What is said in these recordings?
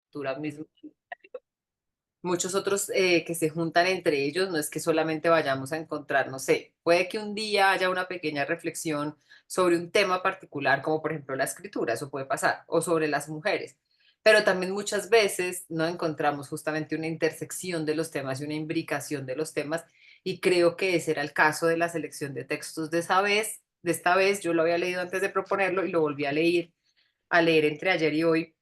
lectura misma. Muchos otros que se juntan entre ellos, no es que solamente vayamos a encontrar, no sé, puede que un día haya una pequeña reflexión sobre un tema particular, como por ejemplo la escritura, eso puede pasar, o sobre las mujeres, pero también muchas veces no encontramos justamente una intersección de los temas y una imbricación de los temas, y creo que ese era el caso de la selección de textos de esta vez, yo lo había leído antes de proponerlo y lo volví a leer entre ayer y hoy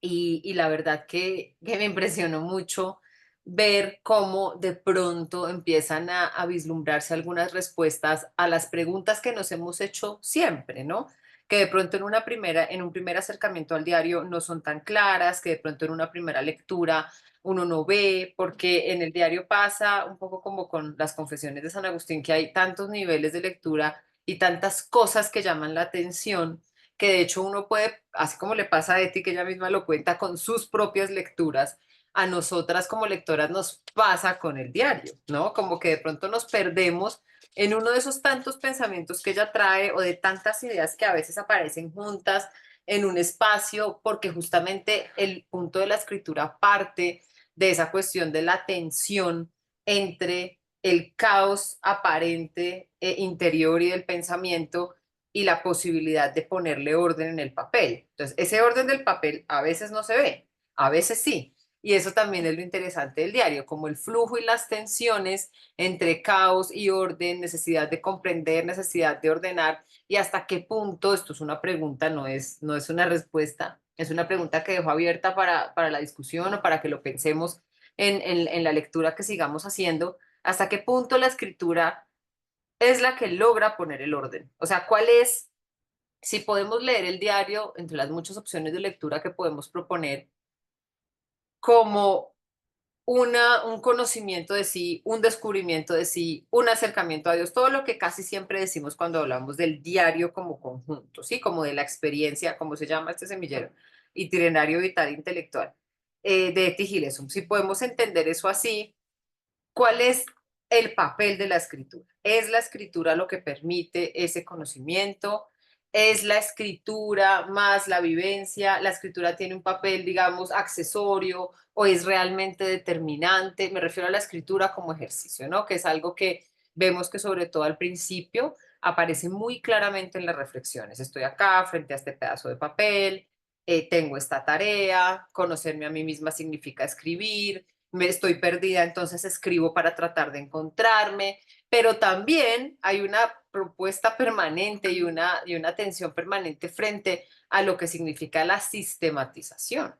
y la verdad que me impresionó mucho ver cómo de pronto empiezan a vislumbrarse algunas respuestas a las preguntas que nos hemos hecho siempre, ¿no? Que de pronto en un primer acercamiento al diario no son tan claras, que de pronto en una primera lectura uno no ve, porque en el diario pasa un poco como con las confesiones de San Agustín, que hay tantos niveles de lectura y tantas cosas que llaman la atención que de hecho uno puede, así como le pasa a Eti, que ella misma lo cuenta con sus propias lecturas, a nosotras como lectoras nos pasa con el diario, ¿no? Como que de pronto nos perdemos en uno de esos tantos pensamientos que ella trae o de tantas ideas que a veces aparecen juntas en un espacio, porque justamente el punto de la escritura parte de esa cuestión de la tensión entre el caos aparente interior y del pensamiento y la posibilidad de ponerle orden en el papel. Entonces, ese orden del papel a veces no se ve, a veces sí. Y eso también es lo interesante del diario, como el flujo y las tensiones entre caos y orden, necesidad de comprender, necesidad de ordenar, y hasta qué punto, esto es una pregunta, no es una respuesta, es una pregunta que dejo abierta para la discusión o para que lo pensemos en la lectura que sigamos haciendo, hasta qué punto la escritura es la que logra poner el orden. O sea, ¿cuál es, si podemos leer el diario, entre las muchas opciones de lectura que podemos proponer, como un conocimiento de sí, un descubrimiento de sí, un acercamiento a Dios, todo lo que casi siempre decimos cuando hablamos del diario como conjunto, ¿sí? Como de la experiencia, como se llama este semillero, itinerario vital intelectual de Eti Gilesum. Si podemos entender eso así, ¿cuál es el papel de la escritura? ¿Es la escritura lo que permite ese conocimiento? ¿Es la escritura más la vivencia? ¿La escritura tiene un papel, digamos, accesorio o es realmente determinante? Me refiero a la escritura como ejercicio, ¿no? Que es algo que vemos que sobre todo al principio aparece muy claramente en las reflexiones. Estoy acá frente a este pedazo de papel, tengo esta tarea, conocerme a mí misma significa escribir, me estoy perdida, entonces escribo para tratar de encontrarme, pero también hay una propuesta permanente y una atención permanente frente a lo que significa la sistematización.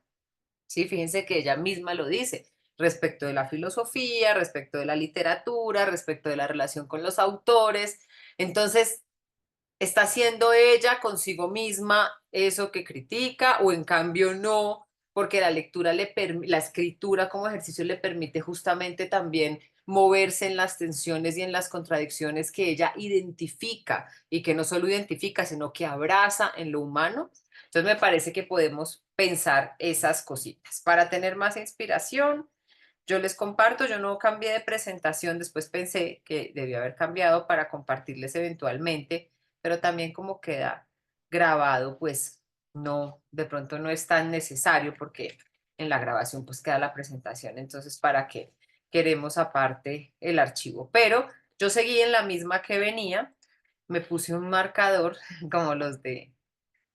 Sí, fíjense que ella misma lo dice respecto de la filosofía, respecto de la literatura, respecto de la relación con los autores. Entonces, ¿está haciendo ella consigo misma eso que critica o en cambio no? Porque la lectura la escritura como ejercicio le permite justamente también moverse en las tensiones y en las contradicciones que ella identifica y que no solo identifica, sino que abraza en lo humano. Entonces me parece que podemos pensar esas cositas. Para tener más inspiración, yo les comparto, yo no cambié de presentación, después pensé que debía haber cambiado para compartirles eventualmente, pero también como queda grabado, pues no, de pronto no es tan necesario porque en la grabación pues queda la presentación, entonces ¿para qué queremos aparte el archivo? Pero yo seguí en la misma que venía, me puse un marcador como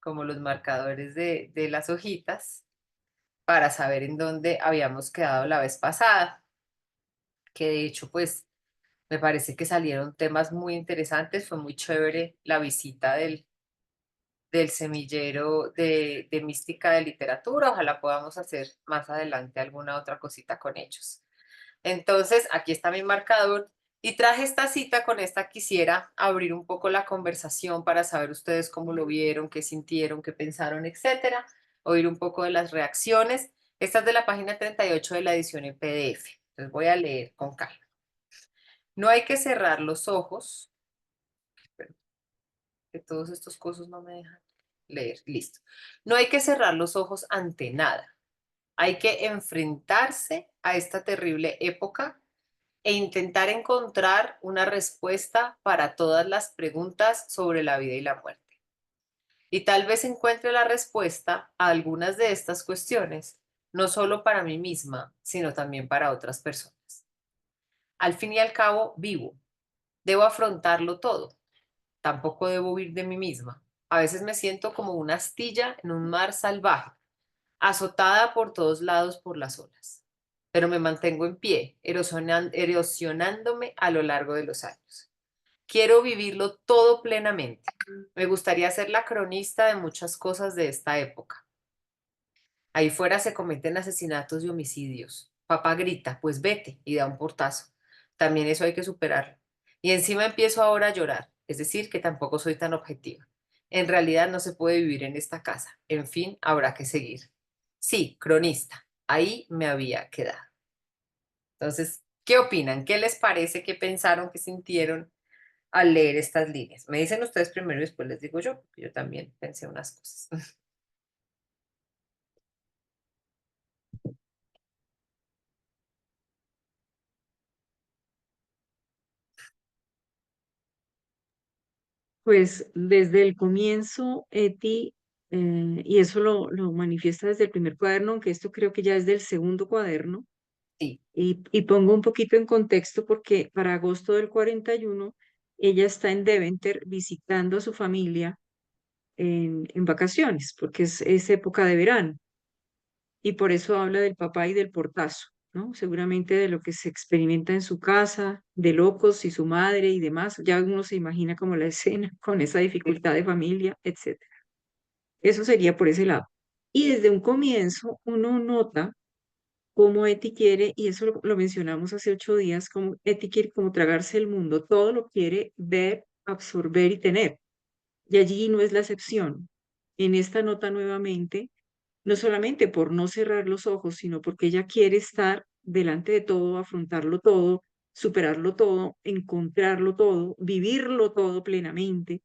como los marcadores de las hojitas para saber en dónde habíamos quedado la vez pasada, que de hecho pues me parece que salieron temas muy interesantes, fue muy chévere la visita del semillero de mística de literatura, ojalá podamos hacer más adelante alguna otra cosita con ellos. Entonces, aquí está mi marcador y traje esta cita, con esta quisiera abrir un poco la conversación para saber ustedes cómo lo vieron, qué sintieron, qué pensaron, etcétera, oír un poco de las reacciones. Esta es de la página 38 de la edición en PDF. Entonces voy a leer con calma. No hay que cerrar los ojos, pero que todos estos cosas no me dejan leer. Listo. No hay que cerrar los ojos ante nada. Hay que enfrentarse a esta terrible época e intentar encontrar una respuesta para todas las preguntas sobre la vida y la muerte. Y tal vez encuentre la respuesta a algunas de estas cuestiones no solo para mí misma, sino también para otras personas. Al fin y al cabo, vivo. Debo afrontarlo todo. Tampoco debo huir de mí misma. A veces me siento como una astilla en un mar salvaje, azotada por todos lados por las olas. Pero me mantengo en pie, erosionándome a lo largo de los años. Quiero vivirlo todo plenamente. Me gustaría ser la cronista de muchas cosas de esta época. Ahí fuera se cometen asesinatos y homicidios. Papá grita, pues vete y da un portazo. También eso hay que superarlo. Y encima empiezo ahora a llorar, es decir, que tampoco soy tan objetiva. En realidad no se puede vivir en esta casa. En fin, habrá que seguir. Sí, cronista. Ahí me había quedado. Entonces, ¿qué opinan? ¿Qué les parece? ¿Qué pensaron? ¿Qué sintieron al leer estas líneas? Me dicen ustedes primero y después les digo yo, porque yo también pensé unas cosas. Pues desde el comienzo, Eti, y eso lo manifiesta desde el primer cuaderno, aunque esto creo que ya es del segundo cuaderno, Sí, y pongo un poquito en contexto porque para agosto del 41 ella está en Deventer visitando a su familia en vacaciones, porque es época de verano, y por eso habla del papá y del portazo, ¿no? Seguramente de lo que se experimenta en su casa, de locos y su madre y demás, ya uno se imagina como la escena con esa sí, dificultad de familia, etcétera. Eso sería por ese lado. Y desde un comienzo uno nota cómo Eti quiere, y eso lo mencionamos hace 8 días, cómo Eti quiere como tragarse el mundo, todo lo quiere ver, absorber y tener. Y allí no es la excepción. En esta nota nuevamente, no solamente por no cerrar los ojos, sino porque ella quiere estar delante de todo, afrontarlo todo, superarlo todo, encontrarlo todo, vivirlo todo plenamente.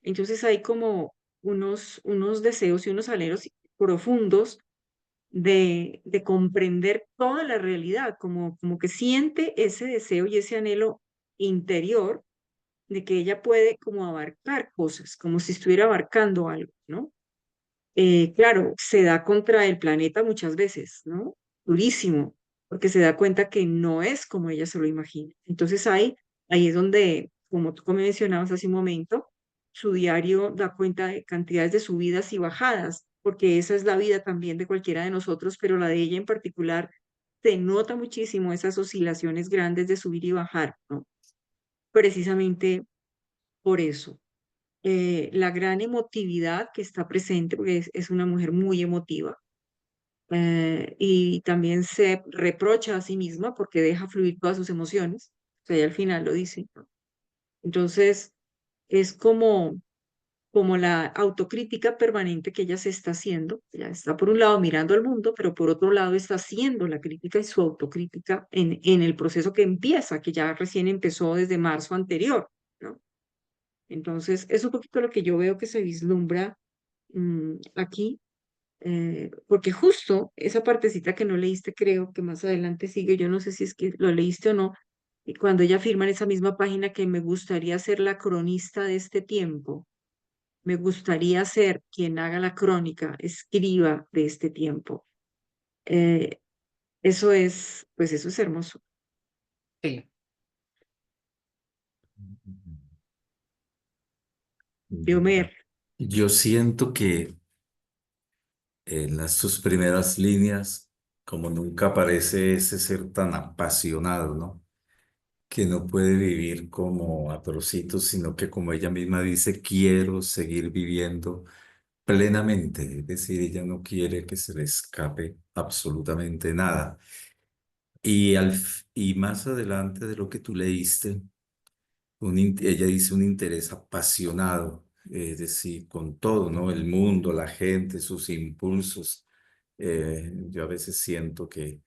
Entonces hay como unos deseos y unos anhelos profundos de comprender toda la realidad, como que siente ese deseo y ese anhelo interior de que ella puede como abarcar cosas, como si estuviera abarcando algo, ¿no? Claro, se da contra el planeta muchas veces, ¿no? Durísimo, porque se da cuenta que no es como ella se lo imagina. Entonces ahí es donde, como tú mencionabas hace un momento, su diario da cuenta de cantidades de subidas y bajadas, porque esa es la vida también de cualquiera de nosotros, pero la de ella en particular se nota muchísimo esas oscilaciones grandes de subir y bajar, ¿no? Precisamente por eso la gran emotividad que está presente, porque es una mujer muy emotiva, y también se reprocha a sí misma porque deja fluir todas sus emociones, o sea, ella al final lo dice, ¿no? Entonces, es como la autocrítica permanente que ella se está haciendo, ella está por un lado mirando al mundo, pero por otro lado está haciendo la crítica y su autocrítica en el proceso que empieza, que ya recién empezó desde marzo anterior, ¿no? Entonces, es un poquito lo que yo veo que se vislumbra aquí, porque justo esa partecita que no leíste, creo que más adelante sigue, yo no sé si es que lo leíste o no, y cuando ella afirma en esa misma página que me gustaría ser la cronista de este tiempo, me gustaría ser quien haga la crónica, escriba de este tiempo. Eh, eso es, pues eso es hermoso. sí. Diomer, Yo siento que en sus primeras líneas, como nunca aparece ese ser tan apasionado, ¿no? Que no puede vivir como a trocitos, sino que como ella misma dice, quiero seguir viviendo plenamente. Es decir, ella no quiere que se le escape absolutamente nada. Y más adelante de lo que tú leíste, ella dice un interés apasionado, es decir, con todo, ¿no? El mundo, la gente, sus impulsos. Yo a veces siento que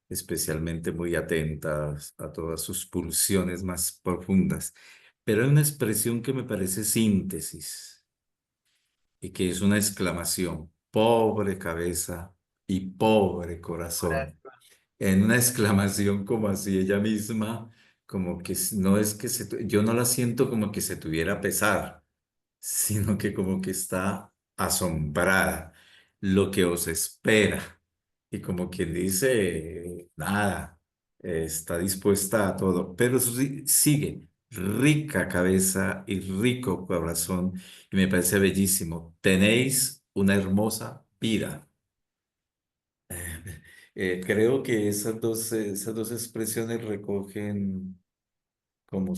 especialmente muy atentas a todas sus pulsiones más profundas. Pero hay una expresión que me parece síntesis y que es una exclamación, pobre cabeza y pobre corazón. En una exclamación como así ella misma, como que no es que yo no la siento como que se tuviera pesar, sino que como que está asombrada lo que os espera. y como quien dice, nada, está dispuesta a todo, pero sigue rica cabeza y rico corazón, y me parece bellísimo. Tenéis una hermosa vida. Creo que esas dos expresiones recogen como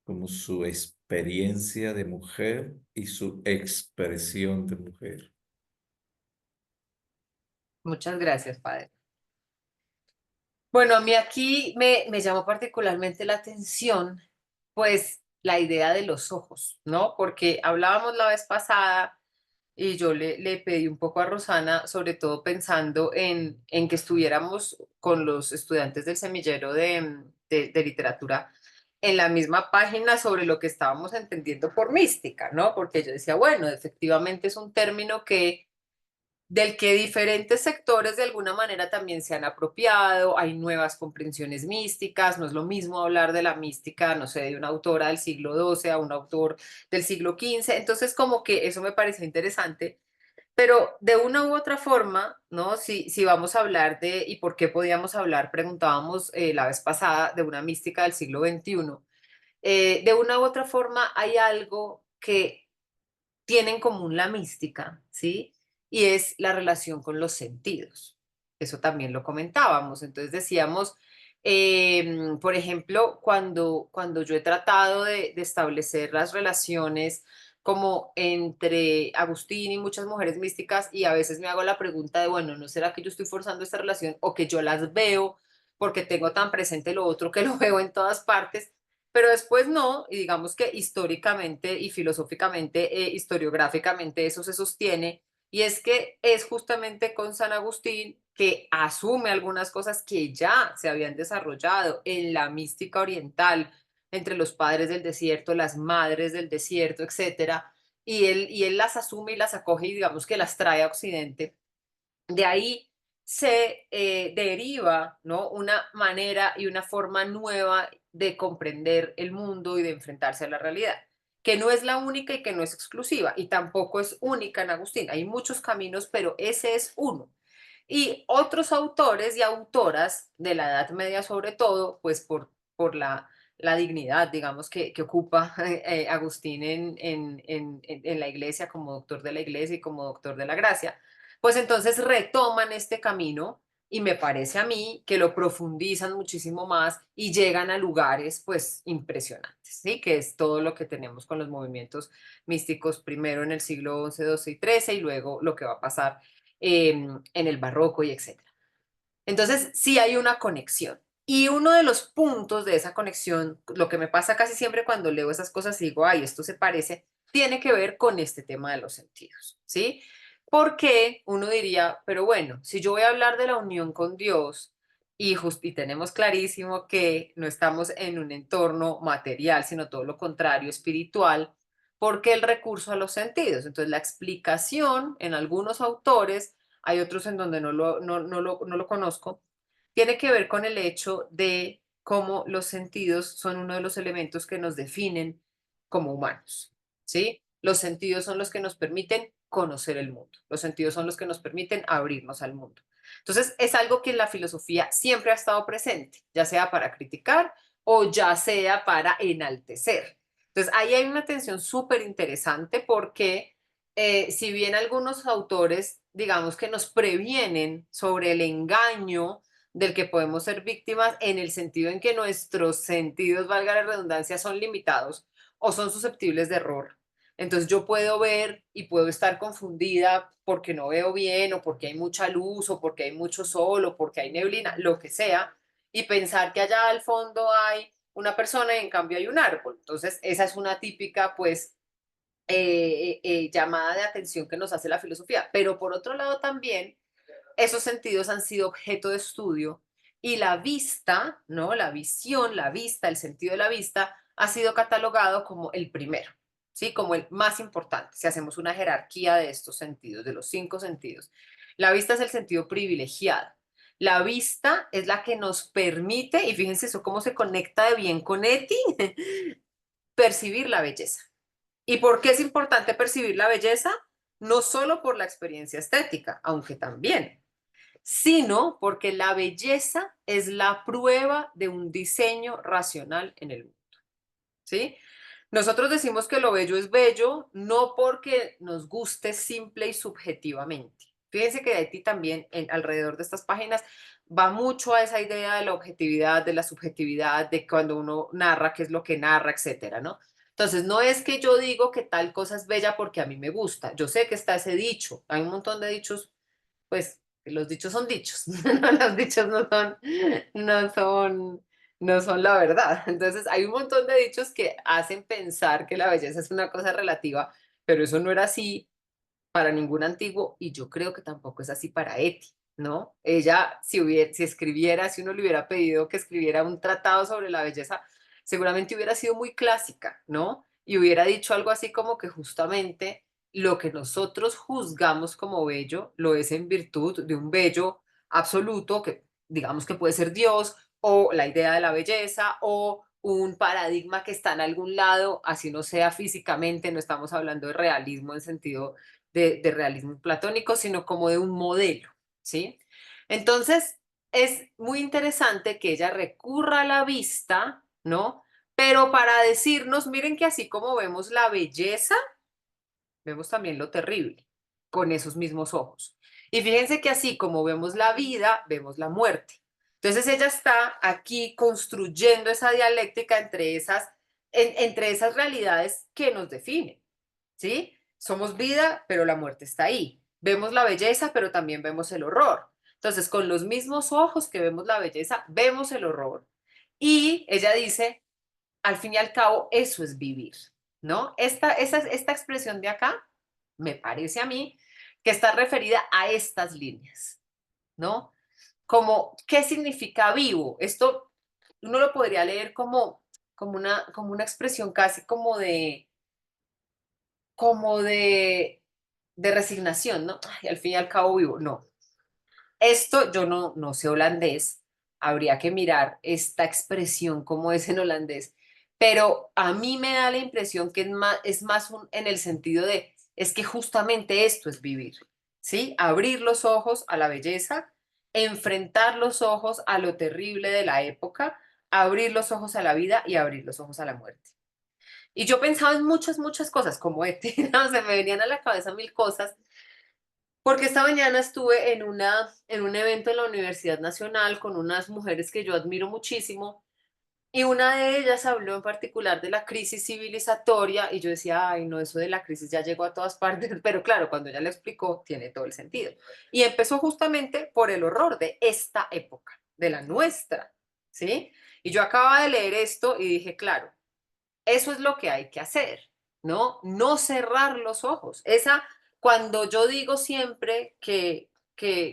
como su experiencia de mujer y su expresión de mujer. Muchas gracias, padre. Bueno, a mí aquí me llamó particularmente la atención, pues, la idea de los ojos, ¿no? Porque hablábamos la vez pasada y yo le pedí un poco a Rosana, sobre todo pensando en que estuviéramos con los estudiantes del semillero de literatura en la misma página sobre lo que estábamos entendiendo por mística, ¿no? Porque yo decía, bueno, efectivamente es un término del que diferentes sectores de alguna manera también se han apropiado, hay nuevas comprensiones místicas, no es lo mismo hablar de la mística, no sé, de una autora del siglo XII a un autor del siglo XV, entonces como que eso me pareció interesante, pero de una u otra forma, ¿no? Si vamos a hablar de, ¿y por qué podíamos hablar? Preguntábamos la vez pasada de una mística del siglo XXI. De una u otra forma hay algo que tiene en común la mística, ¿sí? Y es la relación con los sentidos. Eso también lo comentábamos. Entonces decíamos, por ejemplo, cuando yo he tratado de establecer las relaciones como entre Agustín y muchas mujeres místicas y a veces me hago la pregunta de, bueno, ¿no será que yo estoy forzando esta relación o que yo las veo porque tengo tan presente lo otro que lo veo en todas partes? Pero después no, y digamos que históricamente y filosóficamente, historiográficamente eso se sostiene, y es que es justamente con San Agustín que asume algunas cosas que ya se habían desarrollado en la mística oriental, entre los padres del desierto, las madres del desierto, etcétera, y él las asume y las acoge y digamos que las trae a Occidente. De ahí se deriva, ¿no? Una manera y una forma nueva de comprender el mundo y de enfrentarse a la realidad, que no es la única y que no es exclusiva, y tampoco es única en Agustín. Hay muchos caminos, pero ese es uno. Y otros autores y autoras de la Edad Media, sobre todo, pues por la dignidad, digamos, que ocupa Agustín en la iglesia como doctor de la iglesia y como doctor de la gracia, pues entonces retoman este camino y me parece a mí que lo profundizan muchísimo más y llegan a lugares pues impresionantes, ¿sí? Que es todo lo que tenemos con los movimientos místicos primero en el siglo XI, XII y XIII y luego lo que va a pasar en el barroco y etcétera. Entonces, sí hay una conexión. Y uno de los puntos de esa conexión, lo que me pasa casi siempre cuando leo esas cosas y digo, ay, esto se parece, tiene que ver con este tema de los sentidos, ¿sí? Porque uno diría, pero bueno, si yo voy a hablar de la unión con Dios y tenemos clarísimo que no estamos en un entorno material, sino todo lo contrario, espiritual, ¿por qué el recurso a los sentidos? Entonces, la explicación en algunos autores, hay otros en donde no lo conozco, tiene que ver con el hecho de cómo los sentidos son uno de los elementos que nos definen como humanos, ¿sí? Los sentidos son los que nos permiten conocer el mundo, los sentidos son los que nos permiten abrirnos al mundo. Entonces, es algo que en la filosofía siempre ha estado presente, ya sea para criticar o ya sea para enaltecer. Entonces, ahí hay una tensión súper interesante porque si bien algunos autores, digamos que nos previenen sobre el engaño del que podemos ser víctimas en el sentido en que nuestros sentidos, valga la redundancia, son limitados o son susceptibles de error. Entonces yo puedo ver y puedo estar confundida porque no veo bien o porque hay mucha luz o porque hay mucho sol o porque hay neblina, lo que sea, y pensar que allá al fondo hay una persona y en cambio hay un árbol. Entonces esa es una típica, pues, llamada de atención que nos hace la filosofía. Pero por otro lado también esos sentidos han sido objeto de estudio y la vista, ¿no? La visión, la vista, el sentido de la vista ha sido catalogado como el primero, ¿sí? Como el más importante. Si hacemos una jerarquía de estos sentidos, de los 5 sentidos. La vista es el sentido privilegiado. La vista es la que nos permite, y fíjense eso cómo se conecta de bien con Eti, percibir la belleza. ¿Y por qué es importante percibir la belleza? No solo por la experiencia estética, aunque también, sino porque la belleza es la prueba de un diseño racional en el mundo, ¿sí? Nosotros decimos que lo bello es bello, no porque nos guste simple y subjetivamente. Fíjense que de ti también, alrededor de estas páginas, va mucho a esa idea de la objetividad, de la subjetividad, de cuando uno narra, qué es lo que narra, etcétera, ¿no? Entonces, no es que yo digo que tal cosa es bella porque a mí me gusta. Yo sé que está ese dicho. Hay un montón de dichos, pues, los dichos son dichos. Los dichos no son, no son la verdad. Entonces, hay un montón de dichos que hacen pensar que la belleza es una cosa relativa, pero eso no era así para ningún antiguo y yo creo que tampoco es así para Eti, ¿no? Ella, si escribiera, si uno le hubiera pedido que escribiera un tratado sobre la belleza, seguramente hubiera sido muy clásica, ¿no? Y hubiera dicho algo así como que justamente lo que nosotros juzgamos como bello lo es en virtud de un bello absoluto que digamos que puede ser Dios o la idea de la belleza o un paradigma que está en algún lado, así no sea físicamente, no estamos hablando de realismo en sentido de realismo platónico, sino como de un modelo, ¿sí? Entonces, es muy interesante que ella recurra a la vista, ¿no? Pero para decirnos, miren que así como vemos la belleza, vemos también lo terrible con esos mismos ojos. Y fíjense que así como vemos la vida, vemos la muerte. Entonces ella está aquí construyendo esa dialéctica entre esas realidades que nos definen, ¿sí? Somos vida, pero la muerte está ahí. Vemos la belleza, pero también vemos el horror. Entonces, con los mismos ojos que vemos la belleza, vemos el horror. Y ella dice, al fin y al cabo, eso es vivir, ¿no? Esta expresión de acá, me parece a mí, que está referida a estas líneas, ¿no? Como, ¿qué significa vivo? Esto uno lo podría leer como una expresión casi como de resignación, ¿no? Ay, al fin y al cabo vivo. No, esto yo no sé holandés, habría que mirar esta expresión como es en holandés, pero a mí me da la impresión que en el sentido de, es que justamente esto es vivir, ¿sí? Abrir los ojos a la belleza, enfrentar los ojos a lo terrible de la época, abrir los ojos a la vida y abrir los ojos a la muerte. Y yo pensaba en muchas, muchas cosas, como este, ¿no? Se me venían a la cabeza mil cosas, porque esta mañana estuve en un evento en la Universidad Nacional con unas mujeres que yo admiro muchísimo y una de ellas habló en particular de la crisis civilizatoria y yo decía, ay, no, eso de la crisis ya llegó a todas partes, pero claro, cuando ella lo explicó, tiene todo el sentido. Y empezó justamente por el horror de esta época, de la nuestra, ¿sí? Y yo acababa de leer esto y dije, claro, eso es lo que hay que hacer, ¿no? No cerrar los ojos. Cuando yo digo siempre que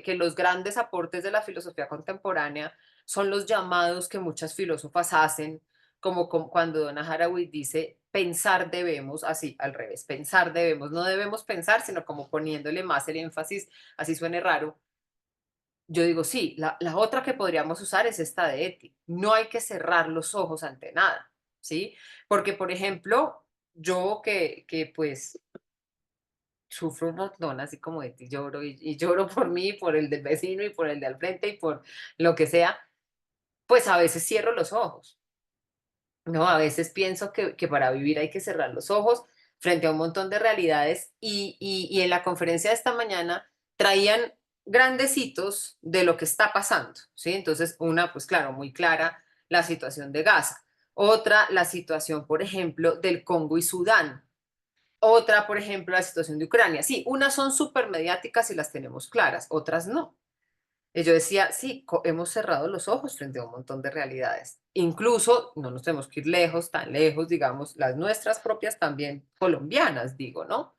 los grandes aportes de la filosofía contemporánea son los llamados que muchas filósofas hacen, como cuando Donna Haraway dice, pensar debemos, así, al revés, pensar debemos, no debemos pensar, sino como poniéndole más el énfasis, así suene raro. Yo digo, sí, la otra que podríamos usar es esta de Eti. No hay que cerrar los ojos ante nada, ¿sí? Porque, por ejemplo, yo que pues sufro un montón, así como Eti, lloro y lloro por mí, por el del vecino y por el de al frente y por lo que sea, pues a veces cierro los ojos, ¿no? A veces pienso que para vivir hay que cerrar los ojos frente a un montón de realidades y en la conferencia de esta mañana traían grandes hitos de lo que está pasando, ¿sí? Entonces, una, pues claro, muy clara, la situación de Gaza. Otra, la situación, por ejemplo, del Congo y Sudán. Otra, por ejemplo, la situación de Ucrania. Sí, unas son súper mediáticas y las tenemos claras, otras no. Y yo decía, sí, hemos cerrado los ojos frente a un montón de realidades. Incluso no nos tenemos que ir lejos, tan lejos, digamos, las nuestras propias también colombianas, digo, ¿no?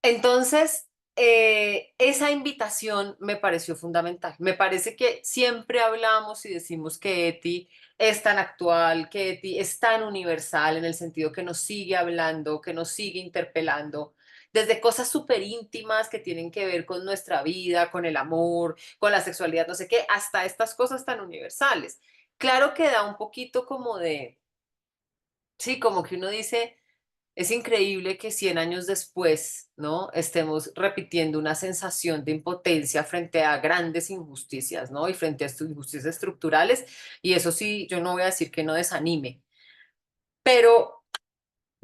Entonces, esa invitación me pareció fundamental. Me parece que siempre hablamos y decimos que Eti es tan actual, que Eti es tan universal en el sentido que nos sigue hablando, que nos sigue interpelando, desde cosas súper íntimas que tienen que ver con nuestra vida, con el amor, con la sexualidad, no sé qué, hasta estas cosas tan universales. Claro que da un poquito como de, sí, como que uno dice Es increíble que 100 años después, ¿no? Estemos repitiendo una sensación de impotencia frente a grandes injusticias, ¿no? Y frente a estas injusticias estructurales. Y eso sí, yo no voy a decir que no desanime, pero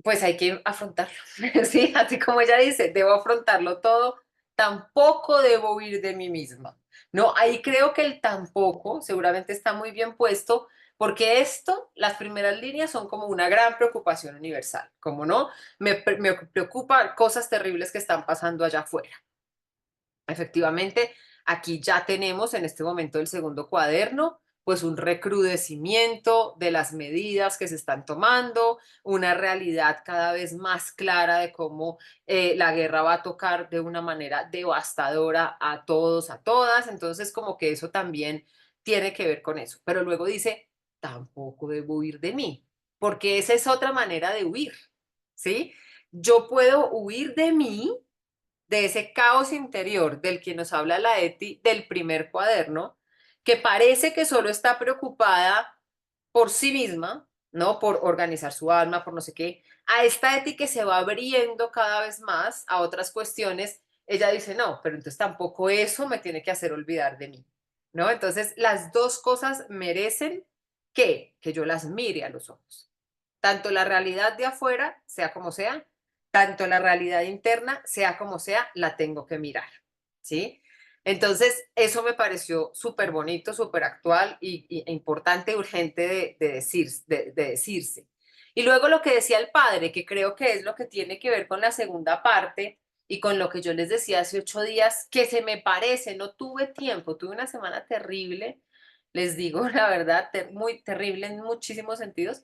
pues hay que afrontarlo, ¿sí? Así como ella dice, debo afrontarlo todo, tampoco debo huir de mí misma, ¿no? Ahí creo que el tampoco seguramente está muy bien puesto, porque esto, las primeras líneas son como una gran preocupación universal, como no, me preocupa cosas terribles que están pasando allá afuera. Efectivamente, aquí ya tenemos en este momento del segundo cuaderno, pues un recrudecimiento de las medidas que se están tomando, una realidad cada vez más clara de cómo la guerra va a tocar de una manera devastadora a todos, a todas. Entonces, como que eso también tiene que ver con eso. Pero luego dice, tampoco debo huir de mí, porque esa es otra manera de huir, ¿sí? Yo puedo huir de mí, de ese caos interior del que nos habla la Eti del primer cuaderno, que parece que solo está preocupada por sí misma, ¿no? Por organizar su alma, por no sé qué, a esta Eti que se va abriendo cada vez más a otras cuestiones, ella dice, no, pero entonces tampoco eso me tiene que hacer olvidar de mí, ¿no? Entonces las dos cosas merecen que yo las mire a los ojos. Tanto la realidad de afuera, sea como sea, tanto la realidad interna, sea como sea, la tengo que mirar, ¿sí? Entonces, eso me pareció súper bonito, súper actual e importante, urgente de decirse. Y luego lo que decía el padre, que creo que es lo que tiene que ver con la segunda parte y con lo que yo les decía hace 8 días, que se me parece, no tuve tiempo, tuve una semana terrible, les digo la verdad, muy terrible en muchísimos sentidos,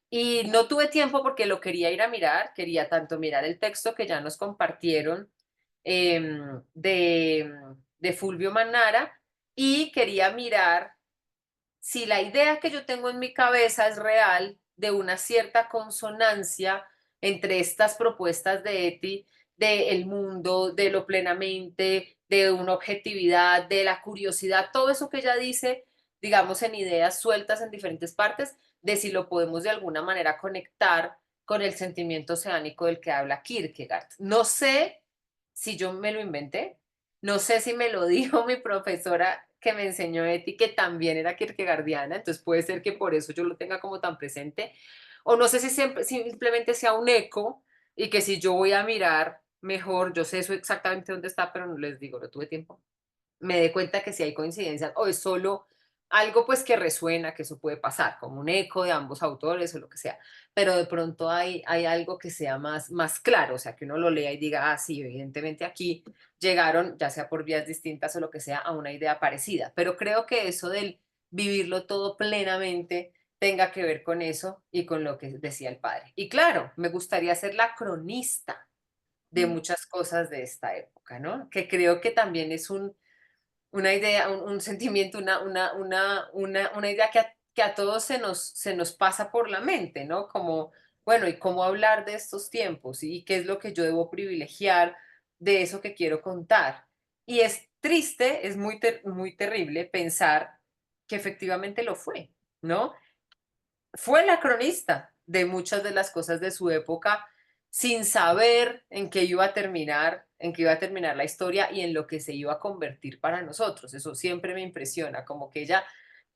y no tuve tiempo porque lo quería ir a mirar, quería tanto mirar el texto que ya nos compartieron de Fulvio Manara y quería mirar si la idea que yo tengo en mi cabeza es real de una cierta consonancia entre estas propuestas de Eti, del mundo, de lo plenamente, de una objetividad, de la curiosidad, todo eso que ella dice, digamos, en ideas sueltas en diferentes partes, de si lo podemos de alguna manera conectar con el sentimiento oceánico del que habla Kierkegaard. No sé si yo me lo inventé, no sé si me lo dijo mi profesora que me enseñó Eti, que también era kierkegaardiana, entonces puede ser que por eso yo lo tenga como tan presente, o no sé si simplemente sea un eco y que si yo voy a mirar mejor, yo sé eso exactamente dónde está, pero no les digo, no tuve tiempo, me dé cuenta que si hay coincidencias o es solo algo pues que resuena, que eso puede pasar, como un eco de ambos autores o lo que sea, pero de pronto hay algo que sea más claro, o sea, que uno lo lea y diga, ah, sí, evidentemente aquí llegaron, ya sea por vías distintas o lo que sea, a una idea parecida, pero creo que eso del vivirlo todo plenamente tenga que ver con eso y con lo que decía el padre. Y claro, me gustaría ser la cronista de muchas cosas de esta época, ¿no? Que creo que también es una idea, un sentimiento, una idea que a todos se nos pasa por la mente, ¿no? Como, bueno, ¿y cómo hablar de estos tiempos? ¿Y qué es lo que yo debo privilegiar de eso que quiero contar? Y es triste, es muy terrible pensar que efectivamente lo fue, ¿no? Fue la cronista de muchas de las cosas de su época sin saber en qué iba a terminar, en qué iba a terminar la historia y en lo que se iba a convertir para nosotros. Eso siempre me impresiona, como que ella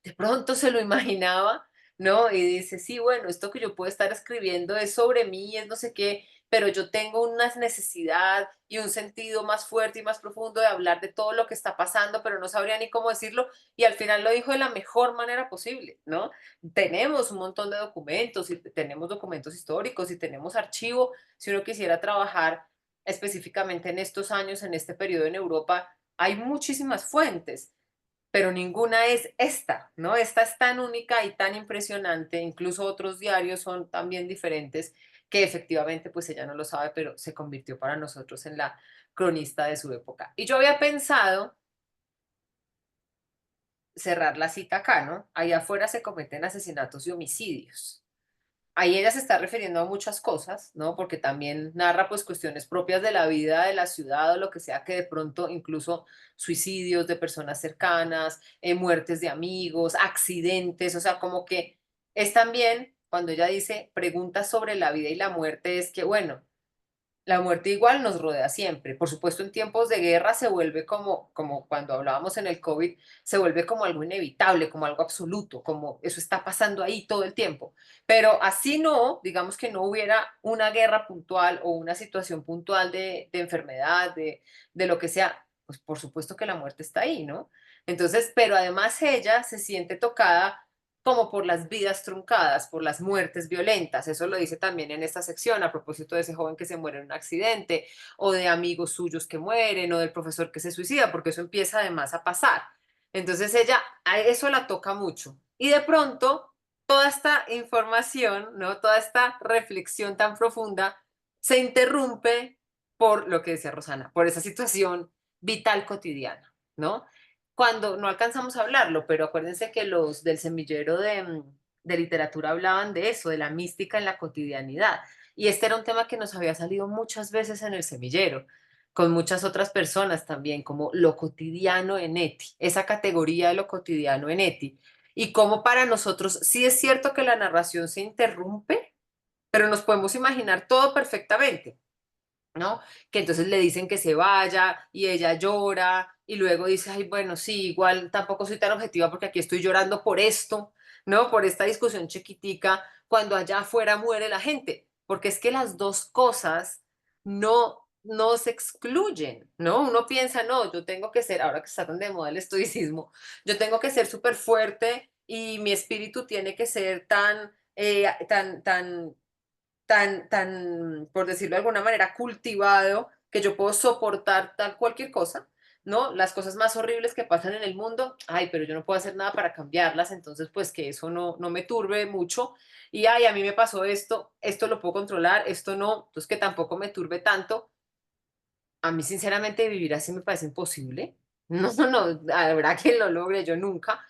de pronto se lo imaginaba, ¿no? Y dice, sí, bueno, esto que yo puedo estar escribiendo es sobre mí, es no sé qué, pero yo tengo una necesidad y un sentido más fuerte y más profundo de hablar de todo lo que está pasando, pero no sabría ni cómo decirlo y al final lo dijo de la mejor manera posible, ¿no? Tenemos un montón de documentos y tenemos documentos históricos y tenemos archivo. Si uno quisiera trabajar específicamente en estos años, en este periodo en Europa, hay muchísimas fuentes, pero ninguna es esta, ¿no? Esta es tan única y tan impresionante, incluso otros diarios son también diferentes, que efectivamente pues ella no lo sabe, pero se convirtió para nosotros en la cronista de su época. Y yo había pensado cerrar la cita acá, ¿no? Allá afuera se cometen asesinatos y homicidios. Ahí ella se está refiriendo a muchas cosas, ¿no? Porque también narra pues cuestiones propias de la vida de la ciudad o lo que sea, que de pronto incluso suicidios de personas cercanas, muertes de amigos, accidentes, o sea, como que es también cuando ella dice preguntas sobre la vida y la muerte, es que, bueno, la muerte igual nos rodea siempre. Por supuesto, en tiempos de guerra se vuelve como cuando hablábamos en el COVID, se vuelve como algo inevitable, como algo absoluto, como eso está pasando ahí todo el tiempo. Pero así no, digamos que no hubiera una guerra puntual o una situación puntual de enfermedad, de lo que sea, pues por supuesto que la muerte está ahí, ¿no? Entonces, pero además ella se siente tocada como por las vidas truncadas, por las muertes violentas. Eso lo dice también en esta sección a propósito de ese joven que se muere en un accidente, o de amigos suyos que mueren, o del profesor que se suicida, porque eso empieza además a pasar. Entonces ella, a eso la toca mucho. Y de pronto, toda esta información, ¿no? Toda esta reflexión tan profunda se interrumpe por lo que decía Rosana, por esa situación vital cotidiana, ¿no? Cuando no alcanzamos a hablarlo, pero acuérdense que los del semillero de literatura hablaban de eso, de la mística en la cotidianidad. Y este era un tema que nos había salido muchas veces en el semillero, con muchas otras personas también, como lo cotidiano en Eti, esa categoría de lo cotidiano en Eti. Y cómo para nosotros sí es cierto que la narración se interrumpe, pero nos podemos imaginar todo perfectamente, ¿no? Que entonces le dicen que se vaya y ella llora y luego dice, ay, bueno, sí, igual tampoco soy tan objetiva porque aquí estoy llorando por esto, ¿no? Por esta discusión chiquitica, cuando allá afuera muere la gente, porque es que las dos cosas no se excluyen, ¿no? Uno piensa, no, yo tengo que ser, ahora que está tan de moda el estoicismo, yo tengo que ser súper fuerte y mi espíritu tiene que ser tan, por decirlo de alguna manera, cultivado, que yo puedo soportar tal cualquier cosa, ¿no? Las cosas más horribles que pasan en el mundo, ay, pero yo no puedo hacer nada para cambiarlas, entonces pues que eso no me turbe mucho. Y ay, a mí me pasó esto lo puedo controlar, esto no, entonces que tampoco me turbe tanto. A mí sinceramente vivir así me parece imposible. No, la verdad que lo logre yo nunca.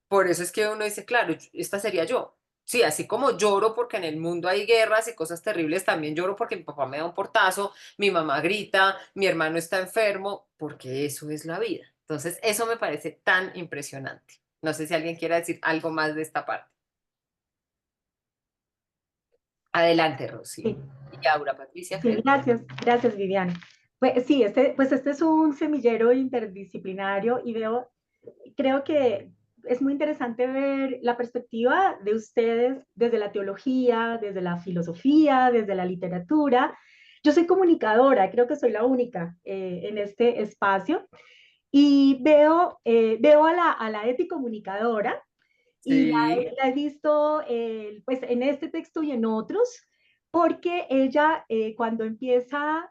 Por eso es que uno dice, claro, esta sería yo. Sí, así como lloro porque en el mundo hay guerras y cosas terribles, también lloro porque mi papá me da un portazo, mi mamá grita, mi hermano está enfermo, porque eso es la vida. Entonces, eso me parece tan impresionante. No sé si alguien quiere decir algo más de esta parte. Adelante, Rosy. Sí, Y Aura, Patricia, sí, creo. gracias, Viviane. Pues sí, este es un semillero interdisciplinario y creo que es muy interesante ver la perspectiva de ustedes desde la teología, desde la filosofía, desde la literatura. Yo soy comunicadora, creo que soy la única en este espacio y veo a la eticomunicadora y Sí. la he visto pues en este texto y en otros, porque ella cuando empieza,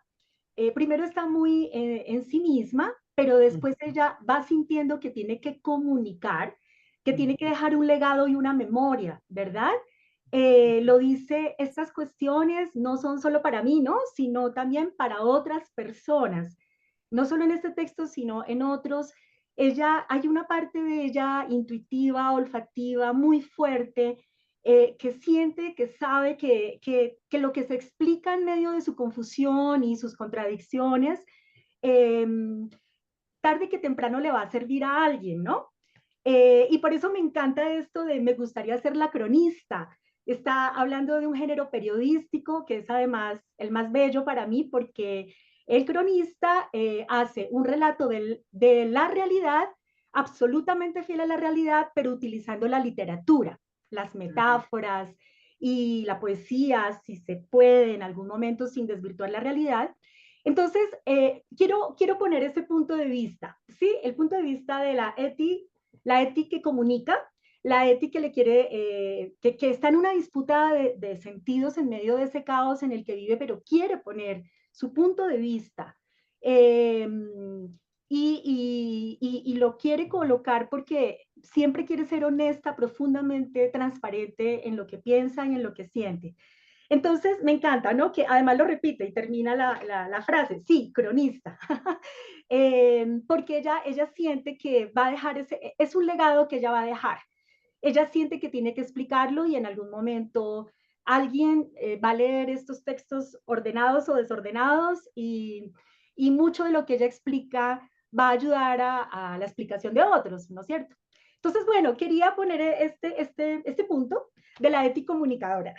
primero está muy en sí misma, pero después ella va sintiendo que tiene que comunicar, que tiene que dejar un legado y una memoria, ¿verdad? Lo dice, estas cuestiones no son solo para mí, ¿no? Sino también para otras personas, no solo en este texto, sino en otros. Hay una parte de ella intuitiva, olfativa, muy fuerte, que siente, que sabe que lo que se explica en medio de su confusión y sus contradicciones, eh, tarde que temprano le va a servir a alguien, ¿no? Y por eso me encanta esto de me gustaría ser la cronista. Está hablando de un género periodístico que es además el más bello para mí porque el cronista hace un relato de la realidad, absolutamente fiel a la realidad, pero utilizando la literatura, las metáforas y la poesía, si se puede en algún momento sin desvirtuar la realidad. Entonces, quiero poner ese punto de vista, ¿sí? El punto de vista de la Eti que comunica, la Eti que le quiere, que está en una disputa de sentidos en medio de ese caos en el que vive, pero quiere poner su punto de vista. Eh, y lo quiere colocar porque siempre quiere ser honesta, profundamente transparente en lo que piensa y en lo que siente. Entonces, me encanta, ¿no? Que además lo repite y termina la frase, sí, cronista, porque ella siente que va a dejar es un legado que ella va a dejar. Ella siente que tiene que explicarlo y en algún momento alguien va a leer estos textos ordenados o desordenados y mucho de lo que ella explica va a ayudar a la explicación de otros, ¿no es cierto? Entonces, bueno, quería poner este punto de la eticomunicadora.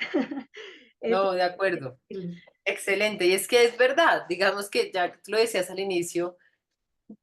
Eso No, de acuerdo. decirles. Excelente. Y es que es verdad, digamos que ya tú lo decías al inicio,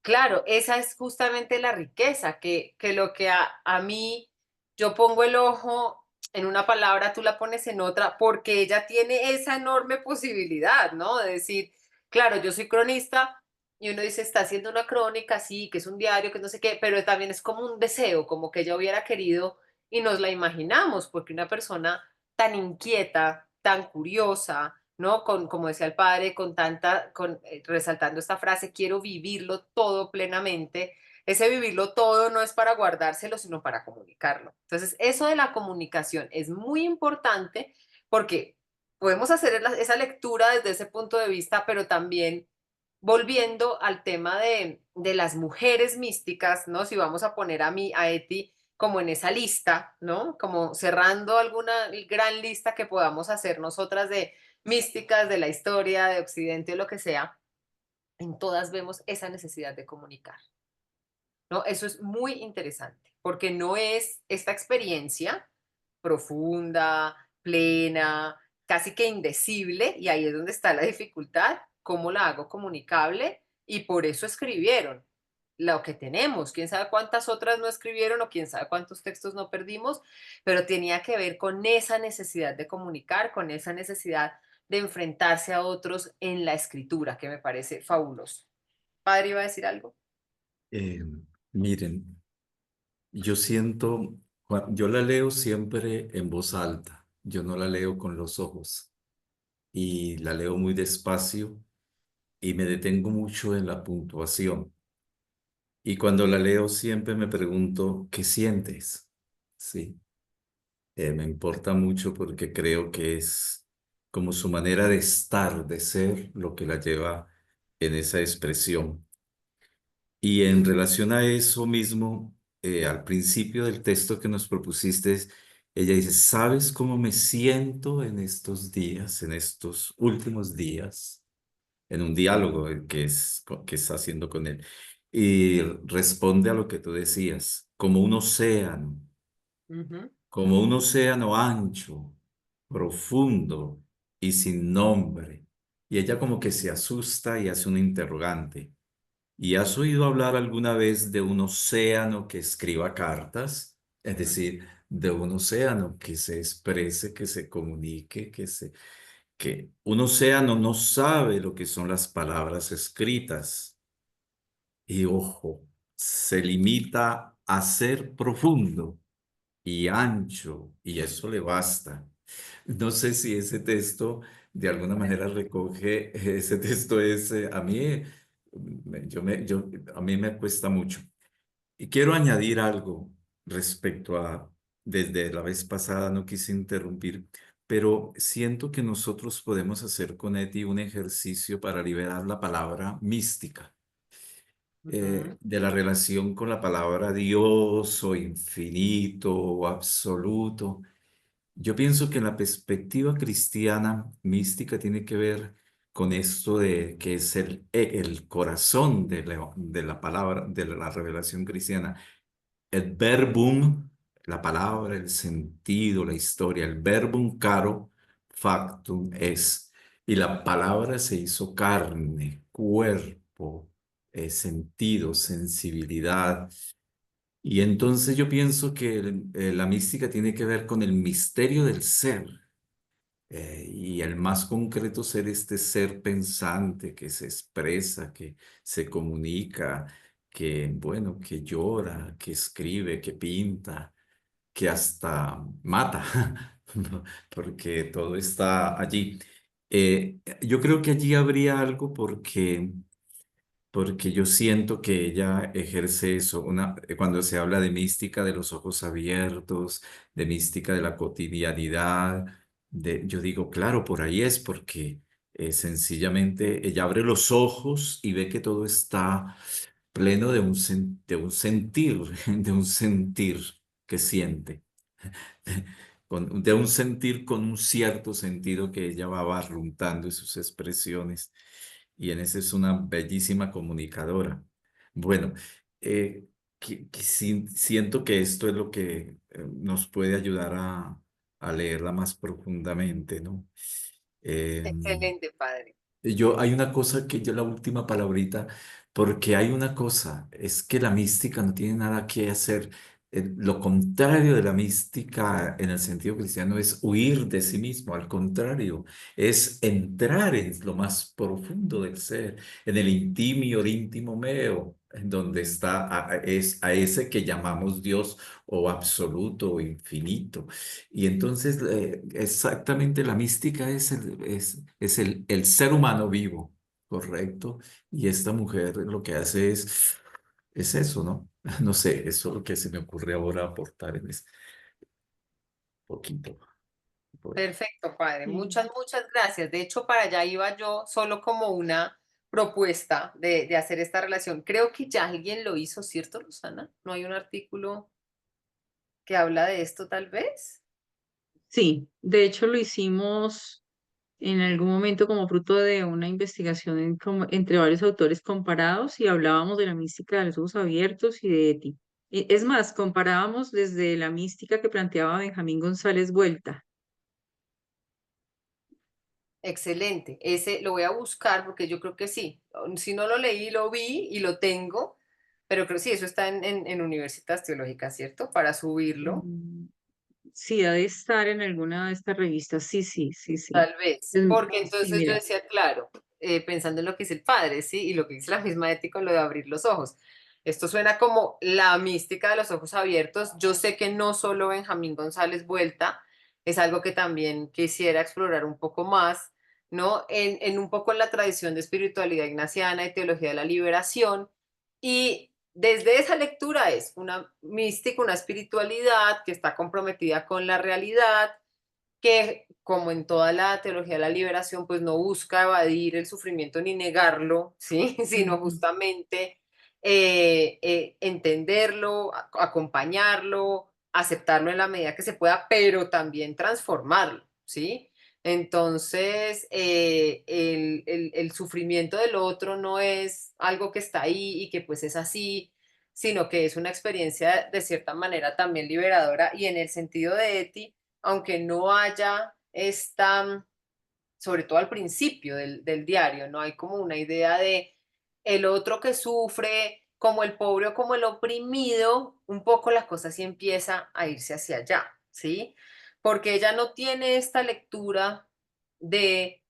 claro, esa es justamente la riqueza, que lo que a mí yo pongo el ojo en una palabra, tú la pones en otra, porque ella tiene esa enorme posibilidad, ¿no? De decir, claro, yo soy cronista y uno dice, está haciendo una crónica, sí, que es un diario, que no sé qué, pero también es como un deseo, como que ella hubiera querido y nos la imaginamos, porque una persona tan inquieta, tan curiosa, ¿no? Como decía el padre, resaltando esta frase, quiero vivirlo todo plenamente. Ese vivirlo todo no es para guardárselo, sino para comunicarlo. Entonces, eso de la comunicación es muy importante porque podemos hacer esa lectura desde ese punto de vista, pero también volviendo al tema de las mujeres místicas, ¿no? Si vamos a poner a Eti como en esa lista, ¿no? Como cerrando alguna gran lista que podamos hacer nosotras de místicas de la historia, de Occidente o lo que sea, en todas vemos esa necesidad de comunicar, ¿no? Eso es muy interesante, porque no es esta experiencia profunda, plena, casi que indecible, y ahí es donde está la dificultad, cómo la hago comunicable, y por eso escribieron lo que tenemos. Quién sabe cuántas otras no escribieron o quién sabe cuántos textos no perdimos, pero tenía que ver con esa necesidad de comunicar, con esa necesidad de enfrentarse a otros en la escritura, que me parece fabuloso. Padre, ¿iba a decir algo? Eh, Miren, yo siento, yo la leo siempre en voz alta, yo no la leo con los ojos y la leo muy despacio y me detengo mucho en la puntuación. Y cuando la leo siempre me pregunto, ¿qué sientes? Sí, me importa mucho porque creo que es como su manera de estar, de ser, lo que la lleva en esa expresión. Y en relación a eso mismo, al principio del texto que nos propusiste, ella dice, ¿sabes cómo me siento en estos días, en estos últimos días? En un diálogo que está haciendo con él. Y responde a lo que tú decías, Ujú, como un océano ancho, profundo y sin nombre. Y ella como que se asusta y hace un interrogante. ¿Y has oído hablar alguna vez de un océano que escriba cartas? Es decir, de un océano que se exprese, que se comunique, que un océano no sabe lo que son las palabras escritas. Y ojo, se limita a ser profundo y ancho, y eso le basta. No sé si ese texto de alguna manera recoge, ese texto es, a mí, a mí me cuesta mucho. Y quiero añadir algo respecto a, desde la vez pasada no quise interrumpir, pero siento que nosotros podemos hacer con Eti un ejercicio para liberar la palabra mística, ujú, de la relación con la palabra Dios o infinito o absoluto. Yo pienso que la perspectiva cristiana mística tiene que ver con esto de que es el corazón de la palabra, de la revelación cristiana. El verbum, la palabra, el sentido, la historia, el verbum caro factum es. Y la palabra se hizo carne, cuerpo, sentido, sensibilidad. Y entonces yo pienso que la mística tiene que ver con el misterio del ser. Y el más concreto ser este ser pensante que se expresa, que se comunica, que, bueno, que llora, que escribe, que pinta, que hasta mata, ¿no? Porque todo está allí. Yo creo que allí habría algo porque yo siento que ella ejerce eso, cuando se habla de mística de los ojos abiertos, de mística de la cotidianidad, yo digo, claro, por ahí es porque sencillamente ella abre los ojos y ve que todo está pleno de un sentir, de un sentir que siente, de un sentir con un cierto sentido que ella va barruntando en sus expresiones. Y en ese es una bellísima comunicadora. Bueno, eh, siento que esto es lo que nos puede ayudar a leerla más profundamente, ¿no? Em, Excelente, padre. hay una cosa que yo, la última palabrita, porque hay una cosa, es que la mística no tiene nada que hacer. Lo contrario de la mística en el sentido cristiano es huir de sí mismo, al contrario, es entrar en lo más profundo del ser, en el intimio, íntimo meo, en donde está es a ese que llamamos Dios o absoluto o infinito. Y entonces, exactamente la mística es el ser humano vivo, ¿correcto? Y esta mujer lo que hace es eso, ¿no? No sé, eso es lo que se me ocurre ahora aportar en este poquito. Perfecto, padre. Sí. Muchas, muchas gracias. De hecho, para allá iba yo solo como una propuesta de hacer esta relación. Creo que ya alguien lo hizo, ¿cierto, Rosana? ¿No hay un artículo que habla de esto, tal vez? Sí, de hecho lo hicimos en algún momento como fruto de una investigación entre varios autores comparados y hablábamos de la mística de los ojos abiertos y de Eti. Es más, comparábamos desde la mística que planteaba Benjamín González Vuelta. Excelente. Ese lo voy a buscar porque yo creo que sí. Si no lo leí, lo vi y lo tengo, pero creo que sí, eso está en Universitas Teológicas, ¿cierto? Para subirlo. Mm, Sí, ha de estar en alguna de estas revistas. Sí, sí, sí, sí. Tal vez, Es- porque sí, entonces yo mira. decía, claro, pensando en lo que dice el padre, ¿sí? Y lo que dice la misma ética, lo de abrir los ojos. Esto suena como la mística de los ojos abiertos. Yo sé que no solo Benjamín González Vuelta, es algo que también quisiera explorar un poco más, ¿no? En un poco en la tradición de espiritualidad ignaciana y teología de la liberación. Y desde esa lectura es una mística, una espiritualidad que está comprometida con la realidad, que, como en toda la teología de la liberación, pues no busca evadir el sufrimiento ni negarlo, ¿sí? Sino Ujú. justamente entenderlo, acompañarlo, aceptarlo en la medida que se pueda, pero también transformarlo, ¿sí? Entonces, el sufrimiento del otro no es algo que está ahí y que pues es así, sino que es una experiencia de cierta manera también liberadora, y en el sentido de Eti, aunque no haya esta, sobre todo al principio del diario, no hay como una idea de el otro que sufre, como el pobre o como el oprimido, un poco la cosa sí empieza a irse hacia allá, ¿sí? Porque ella no tiene esta lectura de,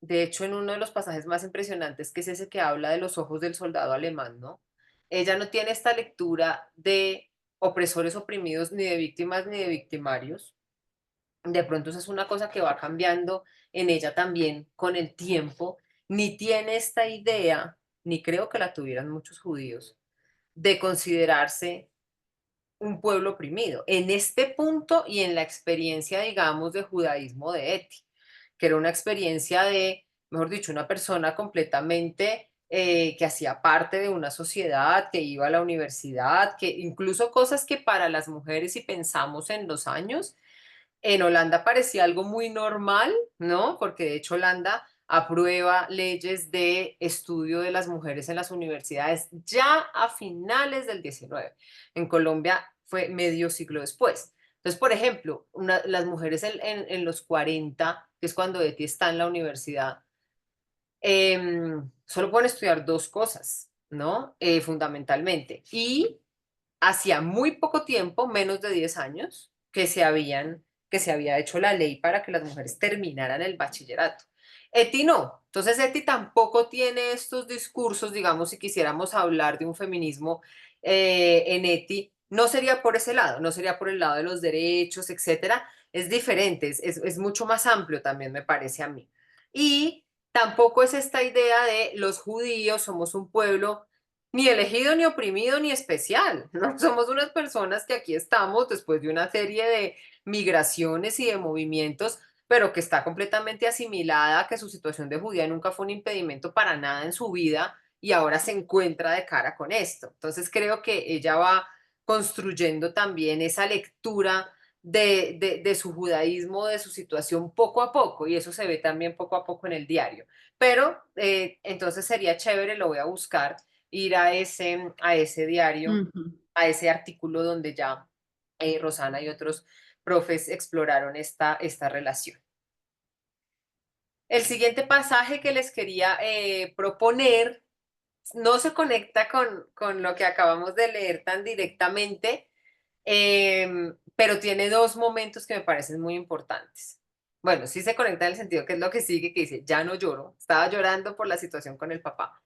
de hecho, en uno de los pasajes más impresionantes, que es ese que habla de los ojos del soldado alemán, ¿no? Ella no tiene esta lectura de opresores oprimidos, ni de víctimas, ni de victimarios. De pronto esa es una cosa que va cambiando en ella también con el tiempo. Ni tiene esta idea, ni creo que la tuvieran muchos judíos, de considerarse un pueblo oprimido. En este punto y en la experiencia, digamos, de judaísmo de Eti, que era una experiencia de, mejor dicho, una persona completamente que hacía parte de una sociedad, que iba a la universidad, que incluso cosas que para las mujeres, si pensamos en los años, en Holanda parecía algo muy normal, ¿no? Porque de hecho Holanda aprueba leyes de estudio de las mujeres en las universidades ya a finales del 19. En Colombia fue medio siglo después. Entonces, por ejemplo, las mujeres en los 40, que es cuando Eti está en la universidad, solo pueden estudiar dos cosas, ¿no? Fundamentalmente. Y hacía muy poco tiempo, menos de 10 años, que se había hecho la ley para que las mujeres terminaran el bachillerato. Eti no. Entonces Eti tampoco tiene estos discursos, digamos, si quisiéramos hablar de un feminismo en Eti, no sería por ese lado, no sería por el lado de los derechos, etcétera. Es diferente, es mucho más amplio también, me parece a mí. Y tampoco es esta idea de los judíos somos un pueblo ni elegido, ni oprimido, ni especial, ¿no? Somos unas personas que aquí estamos después de una serie de migraciones y de movimientos, pero que está completamente asimilada, que su situación de judía nunca fue un impedimento para nada en su vida y ahora se encuentra de cara con esto. Entonces creo que ella va construyendo también esa lectura de su judaísmo, de su situación poco a poco, y eso se ve también poco a poco en el diario. Pero entonces sería chévere, lo voy a buscar, ir a ese diario, Ujú. a ese artículo donde ya Rosana y otros profes exploraron esta relación. El siguiente pasaje que les quería proponer no se conecta con lo que acabamos de leer tan directamente, pero tiene dos momentos que me parecen muy importantes. Bueno, sí se conecta en el sentido que es lo que sigue, que dice, ya no lloro, estaba llorando por la situación con el papá,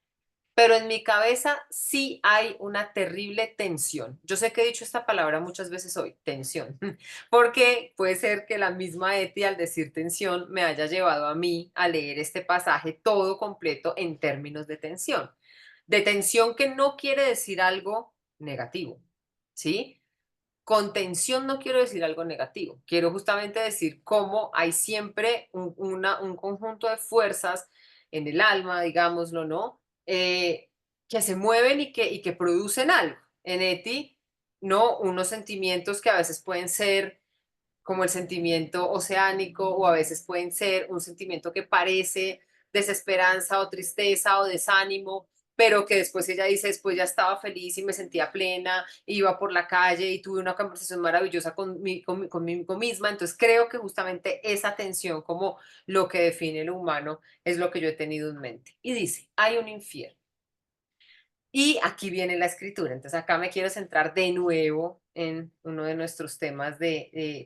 pero en mi cabeza sí hay una terrible tensión. Yo sé que he dicho esta palabra muchas veces hoy, tensión, porque puede ser que la misma Eti al decir tensión me haya llevado a mí a leer este pasaje todo completo en términos de tensión. De tensión que no quiere decir algo negativo, ¿sí? Con tensión no quiero decir algo negativo, quiero justamente decir cómo hay siempre un conjunto de fuerzas en el alma, digámoslo, ¿no? Que se mueven y que producen algo. En Eti, ¿no? Unos sentimientos que a veces pueden ser como el sentimiento oceánico o a veces pueden ser un sentimiento que parece desesperanza o tristeza o desánimo, pero que después ella dice, después ya estaba feliz y me sentía plena, iba por la calle y tuve una conversación maravillosa conmigo misma. Entonces creo que justamente esa tensión como lo que define lo humano es lo que yo he tenido en mente. Y dice, hay un infierno. Y aquí viene la escritura. Entonces acá me quiero centrar de nuevo en uno de nuestros temas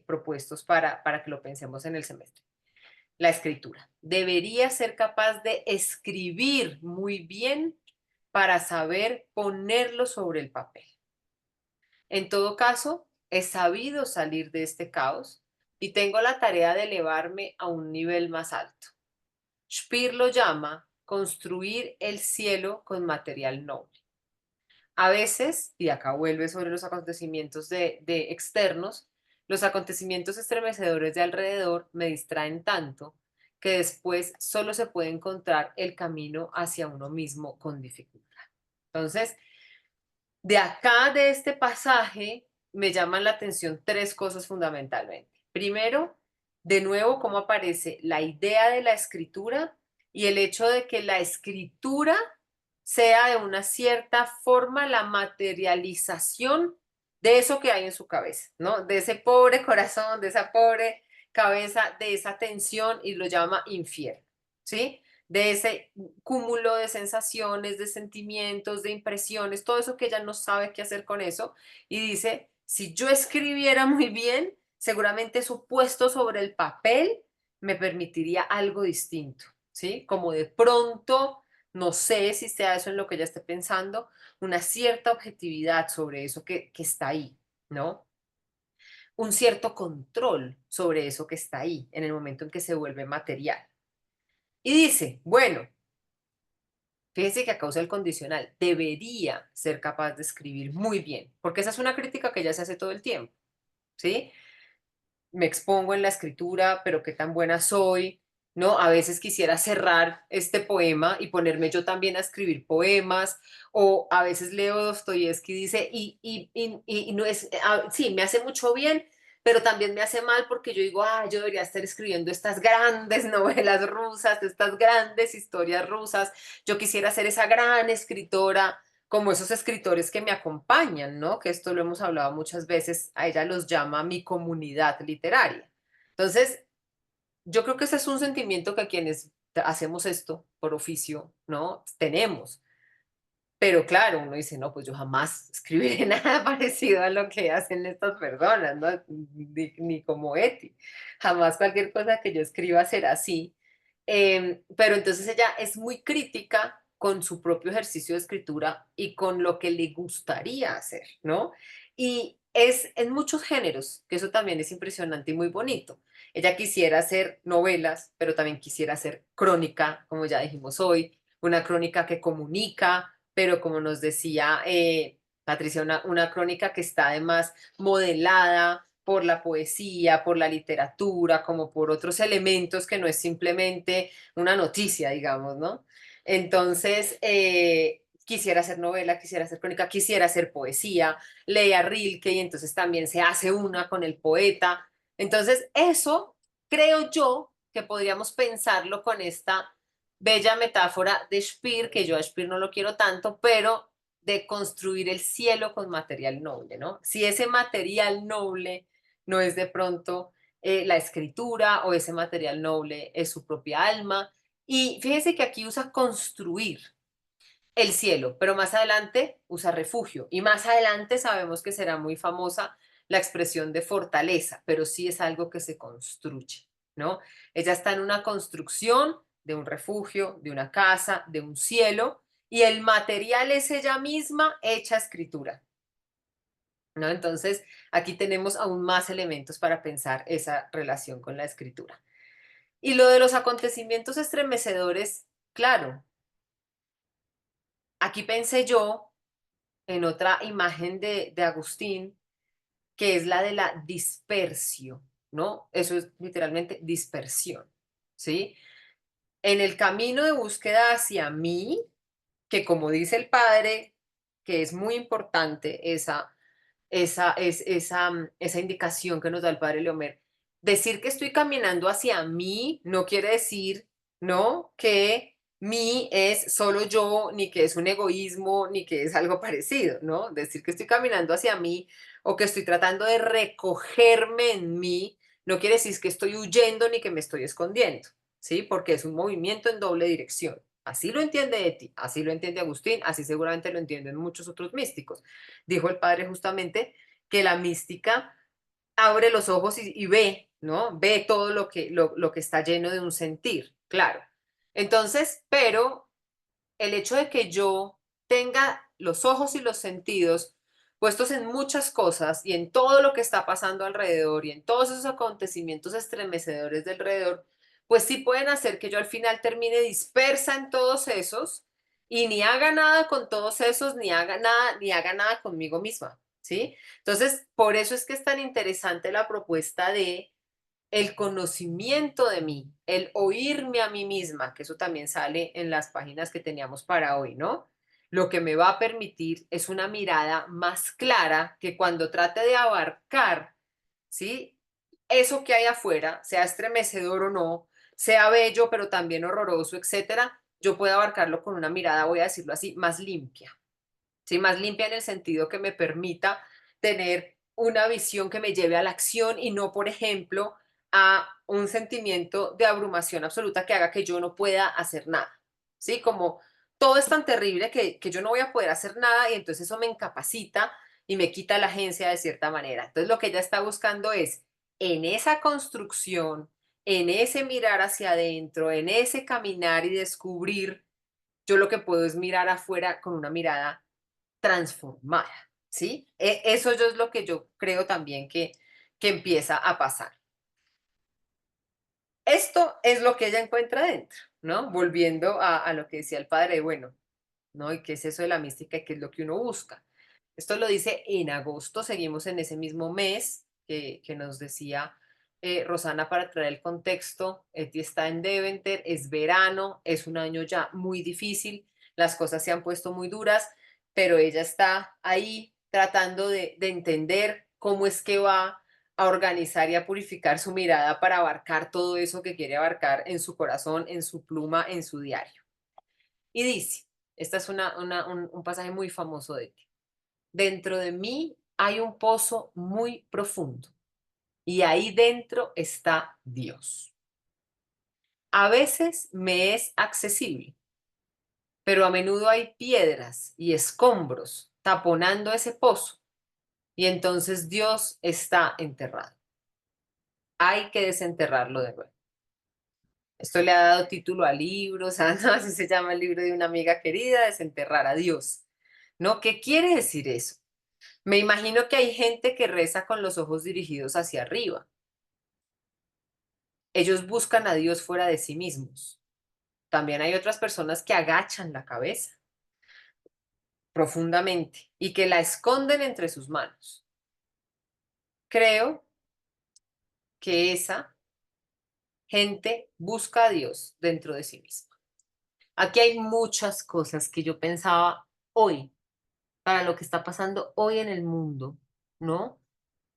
propuestos para que lo pensemos en el semestre. La escritura. Debería ser capaz de escribir muy bien para saber ponerlo sobre el papel. En todo caso, he sabido salir de este caos y tengo la tarea de elevarme a un nivel más alto. Speer lo llama construir el cielo con material noble. A veces, y acá vuelve sobre los acontecimientos de externos, los acontecimientos estremecedores de alrededor me distraen tanto que después solo se puede encontrar el camino hacia uno mismo con dificultad. Entonces, de acá, de este pasaje, me llaman la atención tres cosas fundamentalmente. Primero, de nuevo, cómo aparece la idea de la escritura y el hecho de que la escritura sea de una cierta forma la materialización de eso que hay en su cabeza, ¿no? De ese pobre corazón, de esa pobre cabeza, de esa tensión, y lo llama infierno, ¿sí? De ese cúmulo de sensaciones, de sentimientos, de impresiones, todo eso que ella no sabe qué hacer con eso, y dice, si yo escribiera muy bien, seguramente eso puesto sobre el papel me permitiría algo distinto, ¿sí? Como de pronto, no sé si sea eso en lo que ella esté pensando, una cierta objetividad sobre eso que está ahí, ¿no? Un cierto control sobre eso que está ahí en el momento en que se vuelve material. Y dice, bueno, fíjese que a causa del condicional debería ser capaz de escribir muy bien, porque esa es una crítica que ella se hace todo el tiempo, ¿sí? Me expongo en la escritura, pero qué tan buena soy, ¿no? A veces quisiera cerrar este poema y ponerme yo también a escribir poemas, o a veces leo Dostoyevsky y dice, y no es, sí, me hace mucho bien, pero también me hace mal porque yo digo, yo debería estar escribiendo estas grandes novelas rusas, estas grandes historias rusas, yo quisiera ser esa gran escritora como esos escritores que me acompañan, ¿no? Que esto lo hemos hablado muchas veces, a ella los llama mi comunidad literaria. Entonces, yo creo que ese es un sentimiento que quienes hacemos esto por oficio, ¿no? Tenemos. Pero claro, uno dice, no, pues yo jamás escribiré nada parecido a lo que hacen estas personas, ¿no? Ni como Eti. Jamás cualquier cosa que yo escriba será así. Pero entonces ella es muy crítica con su propio ejercicio de escritura y con lo que le gustaría hacer, ¿no? Y es en muchos géneros, que eso también es impresionante y muy bonito. Ella quisiera hacer novelas, pero también quisiera hacer crónica, como ya dijimos hoy, una crónica que comunica, pero como nos decía Patricia, una crónica que está además modelada por la poesía, por la literatura, como por otros elementos que no es simplemente una noticia, digamos, ¿no? Entonces, quisiera hacer novela, quisiera hacer crónica, quisiera hacer poesía, lee a Rilke y entonces también se hace una con el poeta. Entonces, eso creo yo que podríamos pensarlo con esta bella metáfora de Speer, que yo a Speer no lo quiero tanto, pero de construir el cielo con material noble, ¿no? Si ese material noble no es de pronto la escritura o ese material noble es su propia alma. Y fíjese que aquí usa construir el cielo, pero más adelante usa refugio. Y más adelante sabemos que será muy famosa la expresión de fortaleza, pero sí es algo que se construye, ¿no? Ella está en una construcción de un refugio, de una casa, de un cielo, y el material es ella misma hecha escritura, ¿no? Entonces, aquí tenemos aún más elementos para pensar esa relación con la escritura. Y lo de los acontecimientos estremecedores, claro, aquí pensé yo en otra imagen de Agustín, que es la de la dispersio, ¿no? Eso es literalmente dispersión, ¿sí? En el camino de búsqueda hacia mí, que como dice el padre, que es muy importante esa indicación que nos da el padre Leomer, decir que estoy caminando hacia mí no quiere decir, ¿no? Que mí es solo yo, ni que es un egoísmo, ni que es algo parecido, ¿no? Decir que estoy caminando hacia mí o que estoy tratando de recogerme en mí, no quiere decir que estoy huyendo ni que me estoy escondiendo, ¿sí? Porque es un movimiento en doble dirección. Así lo entiende Eti, así lo entiende Agustín, así seguramente lo entienden muchos otros místicos. Dijo el padre justamente que la mística abre los ojos y ve, ¿no? Ve todo lo que está lleno de un sentir, claro. Entonces, pero el hecho de que yo tenga los ojos y los sentidos puestos en muchas cosas y en todo lo que está pasando alrededor y en todos esos acontecimientos estremecedores de alrededor, pues sí pueden hacer que yo al final termine dispersa en todos esos y ni haga nada con todos esos, ni haga nada conmigo misma, ¿sí? Entonces, por eso es que es tan interesante la propuesta de el conocimiento de mí, el oírme a mí misma, que eso también sale en las páginas que teníamos para hoy, ¿no? Lo que me va a permitir es una mirada más clara que cuando trate de abarcar, ¿sí? Eso que hay afuera, sea estremecedor o no, sea bello pero también horroroso, etcétera, yo puedo abarcarlo con una mirada, voy a decirlo así, más limpia, ¿sí? Más limpia en el sentido que me permita tener una visión que me lleve a la acción y no, por ejemplo, a un sentimiento de abrumación absoluta que haga que yo no pueda hacer nada, ¿sí? Como todo es tan terrible que yo no voy a poder hacer nada y entonces eso me incapacita y me quita la agencia de cierta manera. Entonces lo que ella está buscando es en esa construcción, en ese mirar hacia adentro, en ese caminar y descubrir, yo lo que puedo es mirar afuera con una mirada transformada, ¿sí? Eso yo es lo que yo creo también que empieza a pasar. Esto es lo que ella encuentra dentro, ¿no? Volviendo a lo que decía el padre, bueno, ¿no? ¿Y qué es eso de la mística y qué es lo que uno busca? Esto lo dice en agosto, seguimos en ese mismo mes que nos decía Rosana para traer el contexto. Eti está en Deventer, es verano, es un año ya muy difícil, las cosas se han puesto muy duras, pero ella está ahí tratando de entender cómo es que va a organizar y a purificar su mirada para abarcar todo eso que quiere abarcar en su corazón, en su pluma, en su diario. Y dice, esta es un pasaje muy famoso de ti. Dentro de mí hay un pozo muy profundo y ahí dentro está Dios. A veces me es accesible, pero a menudo hay piedras y escombros taponando ese pozo y entonces Dios está enterrado. Hay que desenterrarlo de nuevo. Esto le ha dado título al libro, o sea, ¿no? Así se llama el libro de una amiga querida, Desenterrar a Dios. ¿No? ¿Qué quiere decir eso? Me imagino que hay gente que reza con los ojos dirigidos hacia arriba. Ellos buscan a Dios fuera de sí mismos. También hay otras personas que agachan la cabeza profundamente y que la esconden entre sus manos. Creo que esa gente busca a Dios dentro de sí misma. Aquí hay muchas cosas que yo pensaba hoy, para lo que está pasando hoy en el mundo, ¿no?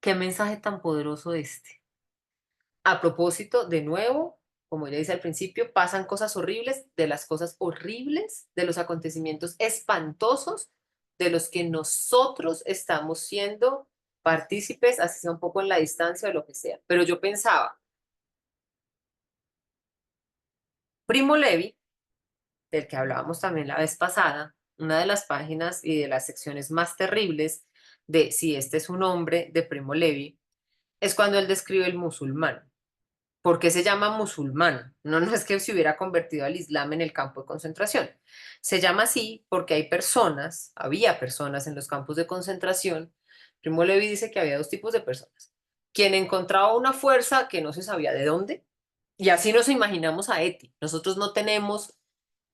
Qué mensaje tan poderoso este. A propósito, de nuevo, como ya dice al principio, pasan cosas horribles, de las cosas horribles, de los acontecimientos espantosos de los que nosotros estamos siendo partícipes, así sea un poco en la distancia o lo que sea. Pero yo pensaba, Primo Levi, del que hablábamos también la vez pasada, una de las páginas y de las secciones más terribles de si este es un hombre de Primo Levi, es cuando él describe el musulmán. ¿Por qué se llama musulmán? No, no es que se hubiera convertido al Islam en el campo de concentración. Se llama así porque hay personas, había personas en los campos de concentración. Primo Levi dice que había dos tipos de personas. Quien encontraba una fuerza que no se sabía de dónde, y así nos imaginamos a Eti. Nosotros no tenemos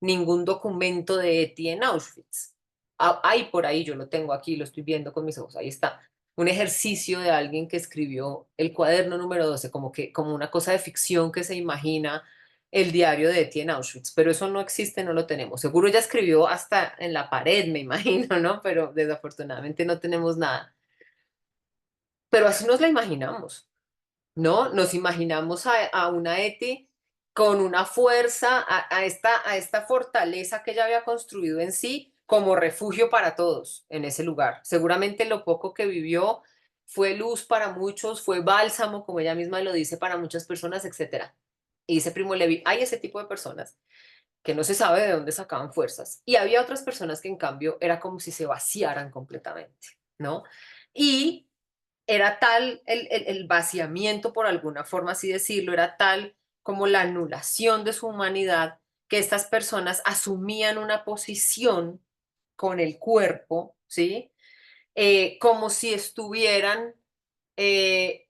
ningún documento de Eti en Auschwitz. Hay por ahí, yo lo tengo aquí, lo estoy viendo con mis ojos, ahí está. Un ejercicio de alguien que escribió el cuaderno número 12, como una cosa de ficción que se imagina el diario de Eti en Auschwitz, pero eso no existe, no lo tenemos. Seguro ella escribió hasta en la pared, me imagino, ¿no? Pero desafortunadamente no tenemos nada. Pero así nos la imaginamos, ¿no? Nos imaginamos a una Eti con una fuerza, a esta fortaleza que ella había construido en sí como refugio para todos en ese lugar. Seguramente lo poco que vivió fue luz para muchos, fue bálsamo, como ella misma lo dice, para muchas personas, etcétera. Y dice Primo Levi, hay ese tipo de personas que no se sabe de dónde sacaban fuerzas. Y había otras personas que en cambio era como si se vaciaran completamente, ¿no? Y era tal el vaciamiento, por alguna forma así decirlo, era tal como la anulación de su humanidad, que estas personas asumían una posición con el cuerpo, ¿sí? Como si estuvieran eh,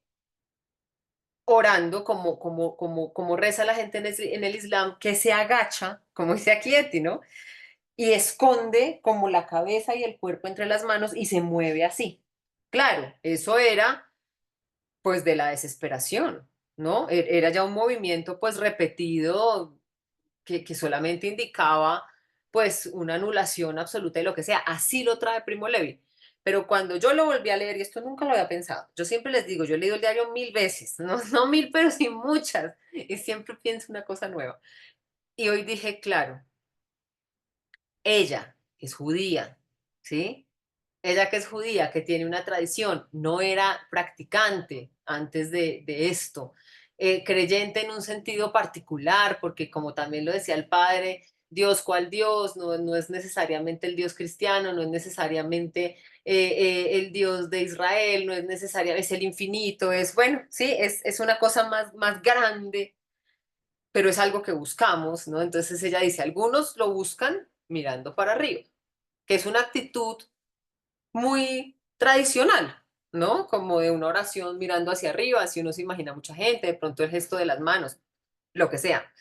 orando, como reza la gente en el Islam, que se agacha, como dice aquí Eti, ¿no? Y esconde como la cabeza y el cuerpo entre las manos y se mueve así. Claro, eso era pues de la desesperación, ¿no? Era ya un movimiento pues repetido que solamente indicaba pues una anulación absoluta de lo que sea. Así lo trae Primo Levi. Pero cuando yo lo volví a leer, y esto nunca lo había pensado, yo siempre les digo, yo he leído el diario 1000 veces, no, no 1000, pero sí muchas, y siempre pienso una cosa nueva. Y hoy dije, claro, ella es judía, ¿sí? Ella que es judía, que tiene una tradición, no era practicante antes de esto, creyente en un sentido particular, porque como también lo decía el padre, Dios cual Dios, no, no es necesariamente el Dios cristiano, no es necesariamente el Dios de Israel, no es necesariamente, es el infinito, es bueno, sí, es una cosa más grande, pero es algo que buscamos, ¿no? Entonces ella dice, algunos lo buscan mirando para arriba, que es una actitud muy tradicional, ¿no? Como de una oración mirando hacia arriba, así uno se imagina mucha gente, de pronto el gesto de las manos, lo que sea.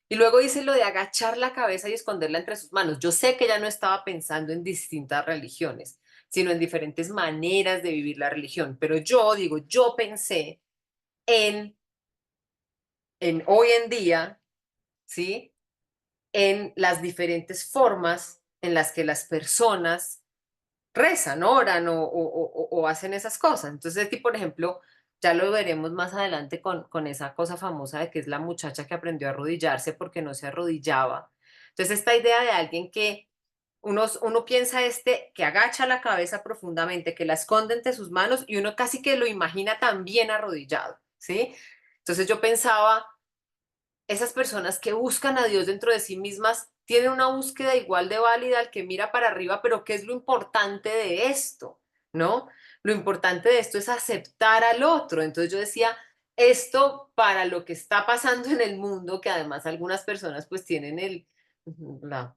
Y luego dice lo de agachar la cabeza y esconderla entre sus manos. Yo sé que ella no estaba pensando en distintas religiones, sino en diferentes maneras de vivir la religión, pero yo digo, yo pensé en, en hoy en día, ¿sí? En las diferentes formas en las que las personas rezan, oran o hacen esas cosas. Entonces, aquí, por ejemplo, ya lo veremos más adelante con esa cosa famosa de que es la muchacha que aprendió a arrodillarse porque no se arrodillaba. Entonces, esta idea de alguien que uno piensa que agacha la cabeza profundamente, que la esconde entre sus manos y uno casi que lo imagina también arrodillado, ¿sí? Entonces yo pensaba, esas personas que buscan a Dios dentro de sí mismas tienen una búsqueda igual de válida al que mira para arriba, pero ¿qué es lo importante de esto? ¿No? Lo importante de esto es aceptar al otro. Entonces yo decía, esto para lo que está pasando en el mundo, que además algunas personas pues tienen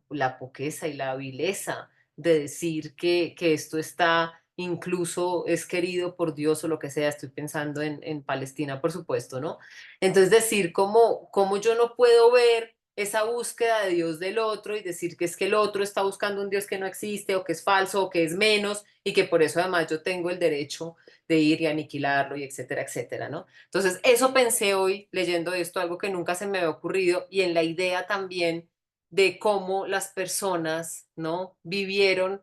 la poqueza y la vileza de decir que esto está incluso es querido por Dios o lo que sea, estoy pensando en Palestina, por supuesto, ¿no? Entonces decir cómo yo no puedo ver esa búsqueda de Dios del otro y decir que es que el otro está buscando un Dios que no existe o que es falso o que es menos y que por eso además yo tengo el derecho de ir y aniquilarlo y etcétera, etcétera, ¿no? Entonces eso pensé hoy leyendo esto, algo que nunca se me había ocurrido y en la idea también de cómo las personas, ¿no? Vivieron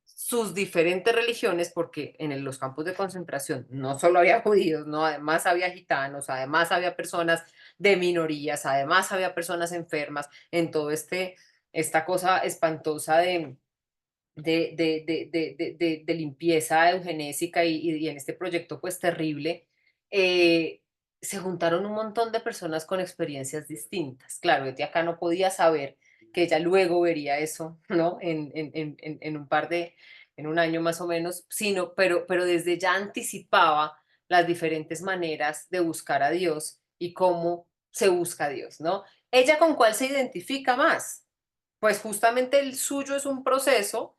sus diferentes religiones, porque en los campos de concentración no solo había judíos, no, además había gitanos, además había personas de minorías, además había personas enfermas, en todo esta cosa espantosa de limpieza eugenésica y en este proyecto pues terrible, se juntaron un montón de personas con experiencias distintas. Claro, Eti acá no podía saber que ella luego vería eso, ¿no? En un par de, en un año más o menos, sino, pero desde ya anticipaba las diferentes maneras de buscar a Dios y cómo se busca a Dios, ¿no? ¿Ella con cuál se identifica más? Pues justamente el suyo es un proceso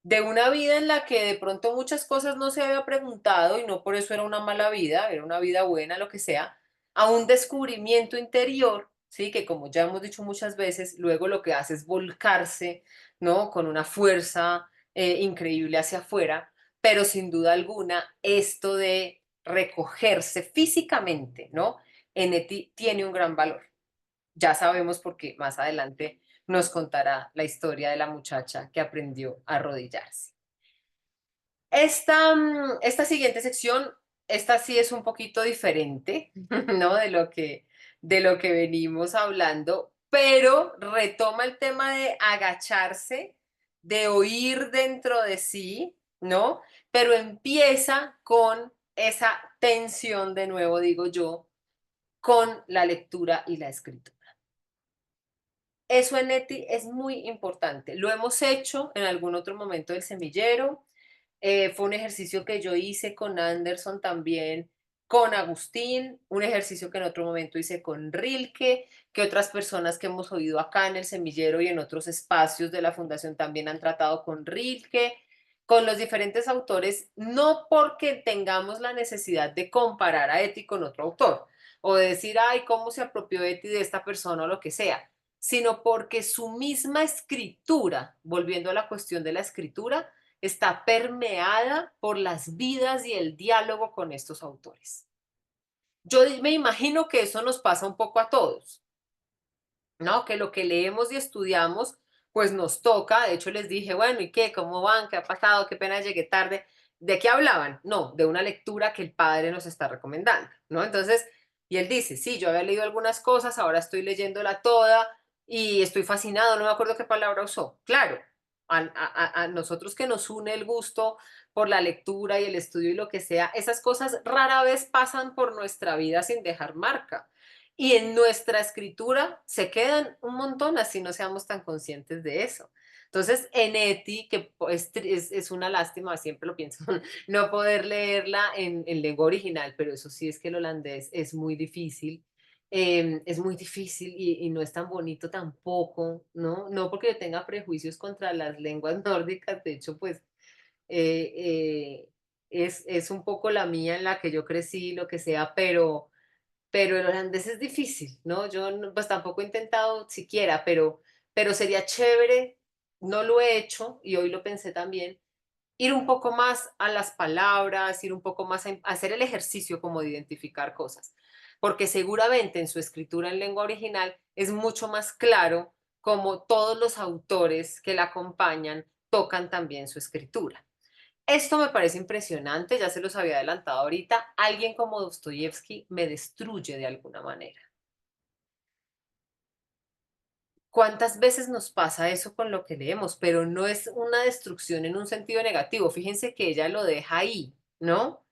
de una vida en la que de pronto muchas cosas no se había preguntado y no por eso era una mala vida, era una vida buena, lo que sea, a un descubrimiento interior, ¿sí? Que como ya hemos dicho muchas veces, luego lo que hace es volcarse, ¿no? Con una fuerza increíble hacia afuera, pero sin duda alguna esto de recogerse físicamente, ¿no? En Eti tiene un gran valor. Ya sabemos por qué más adelante nos contará la historia de la muchacha que aprendió a arrodillarse. Esta siguiente sección, esta sí es un poquito diferente, ¿no? De lo que venimos hablando, pero retoma el tema de agacharse, de oír dentro de sí, ¿no? Pero empieza con esa tensión, de nuevo digo yo, con la lectura y la escritura. Eso en ETI es muy importante. Lo hemos hecho en algún otro momento del semillero. Fue un ejercicio que yo hice con Anderson también, con Agustín, un ejercicio que en otro momento hice con Rilke, que otras personas que hemos oído acá en el semillero y en otros espacios de la fundación también han tratado con Rilke, con los diferentes autores, no porque tengamos la necesidad de comparar a Eti con otro autor o de decir, ay, cómo se apropió Eti de esta persona o lo que sea, sino porque su misma escritura, volviendo a la cuestión de la escritura, está permeada por las vidas y el diálogo con estos autores. Yo me imagino que eso nos pasa un poco a todos, ¿no? Que lo que leemos y estudiamos, pues nos toca. De hecho, les dije, bueno, ¿y qué? ¿Cómo van? ¿Qué ha pasado? ¿Qué pena llegué tarde? ¿De qué hablaban? No, de una lectura que el padre nos está recomendando, ¿no? Entonces, y él dice, sí, yo había leído algunas cosas, ahora estoy leyéndola toda y estoy fascinado, no me acuerdo qué palabra usó. Claro, a nosotros que nos une el gusto por la lectura y el estudio y lo que sea, esas cosas rara vez pasan por nuestra vida sin dejar marca. Y en nuestra escritura se quedan un montón, así no seamos tan conscientes de eso. Entonces, en Eti, que es una lástima, siempre lo pienso, no poder leerla en lengua original, pero eso sí es que el holandés es muy difícil y no es tan bonito tampoco, ¿no? No porque yo tenga prejuicios contra las lenguas nórdicas, de hecho, pues eh, es un poco la mía en la que yo crecí, lo que sea, pero el holandés es difícil, ¿no? Yo pues tampoco he intentado siquiera, pero sería chévere, no lo he hecho y hoy lo pensé también, ir un poco más a las palabras, ir un poco más a hacer el ejercicio como de identificar cosas, porque seguramente en su escritura en lengua original es mucho más claro como todos los autores que la acompañan tocan también su escritura. Esto me parece impresionante, ya se los había adelantado ahorita. Alguien como Dostoyevsky me destruye de alguna manera. ¿Cuántas veces nos pasa eso con lo que leemos? Pero no es una destrucción en un sentido negativo. Fíjense que ella lo deja ahí, ¿no?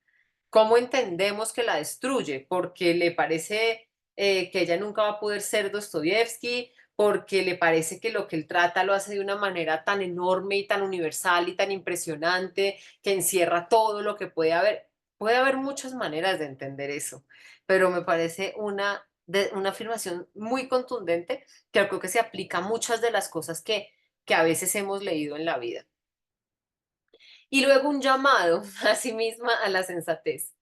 ¿Cómo entendemos que la destruye? Porque le parece que ella nunca va a poder ser Dostoyevsky, porque le parece que lo que él trata lo hace de una manera tan enorme y tan universal y tan impresionante, que encierra todo lo que puede haber. Puede haber muchas maneras de entender eso, pero me parece una afirmación muy contundente que creo que se aplica a muchas de las cosas que a veces hemos leído en la vida. Y luego un llamado a sí misma a la sensatez,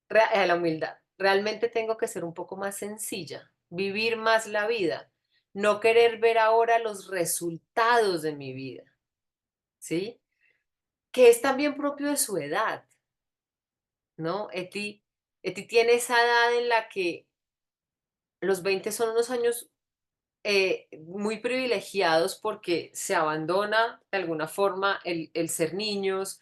a la humildad. Realmente tengo que ser un poco más sencilla, vivir más la vida, no querer ver ahora los resultados de mi vida, ¿sí? Que es también propio de su edad, ¿no? Eti tiene esa edad en la que los 20 son unos años muy privilegiados porque se abandona de alguna forma el ser niños,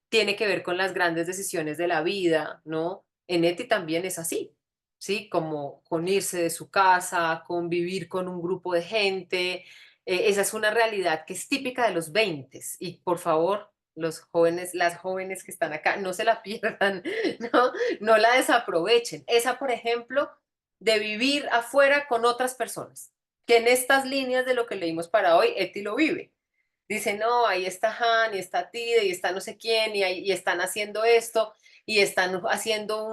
tiene que ver con las grandes decisiones de la vida, ¿no? En Eti también es así, ¿sí? Como con irse de su casa, con vivir con un grupo de gente, Esa es una realidad que es típica de los 20 y por favor, los jóvenes, las jóvenes que están acá, no se la pierdan, no, no la desaprovechen. Esa, por ejemplo, de vivir afuera con otras personas, que en estas líneas de lo que leímos para hoy, Eti lo vive. Dice, no, ahí está Han, y está Tide, y está no sé quién, y están haciendo esto, y están haciendo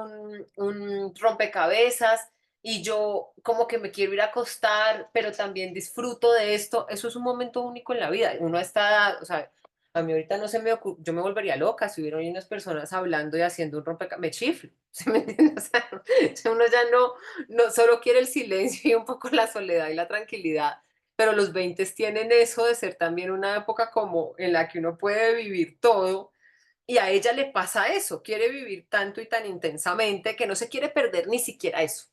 un rompecabezas, y yo como que me quiero ir a acostar, pero también disfruto de esto. Eso es un momento único en la vida. Uno está, o sea, a mí ahorita no se me ocurre, yo me volvería loca si hubiera unas personas hablando y haciendo un rompecabezas, me chiflo, ¿se me entiende? O sea, uno ya no solo quiere el silencio y un poco la soledad y la tranquilidad, pero los 20 tienen eso de ser también una época como en la que uno puede vivir todo y a ella le pasa eso, quiere vivir tanto y tan intensamente que no se quiere perder ni siquiera eso.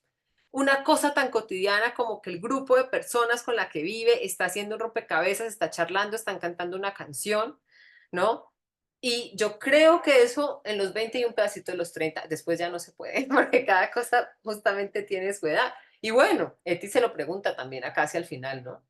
Una cosa tan cotidiana como que el grupo de personas con la que vive está haciendo un rompecabezas, está charlando, están cantando una canción, ¿no? Y yo creo que eso en los 20 y un pedacito de los 30, después ya no se puede, porque cada cosa justamente tiene su edad. Y bueno, Eti se lo pregunta también acá hacia el final, ¿no?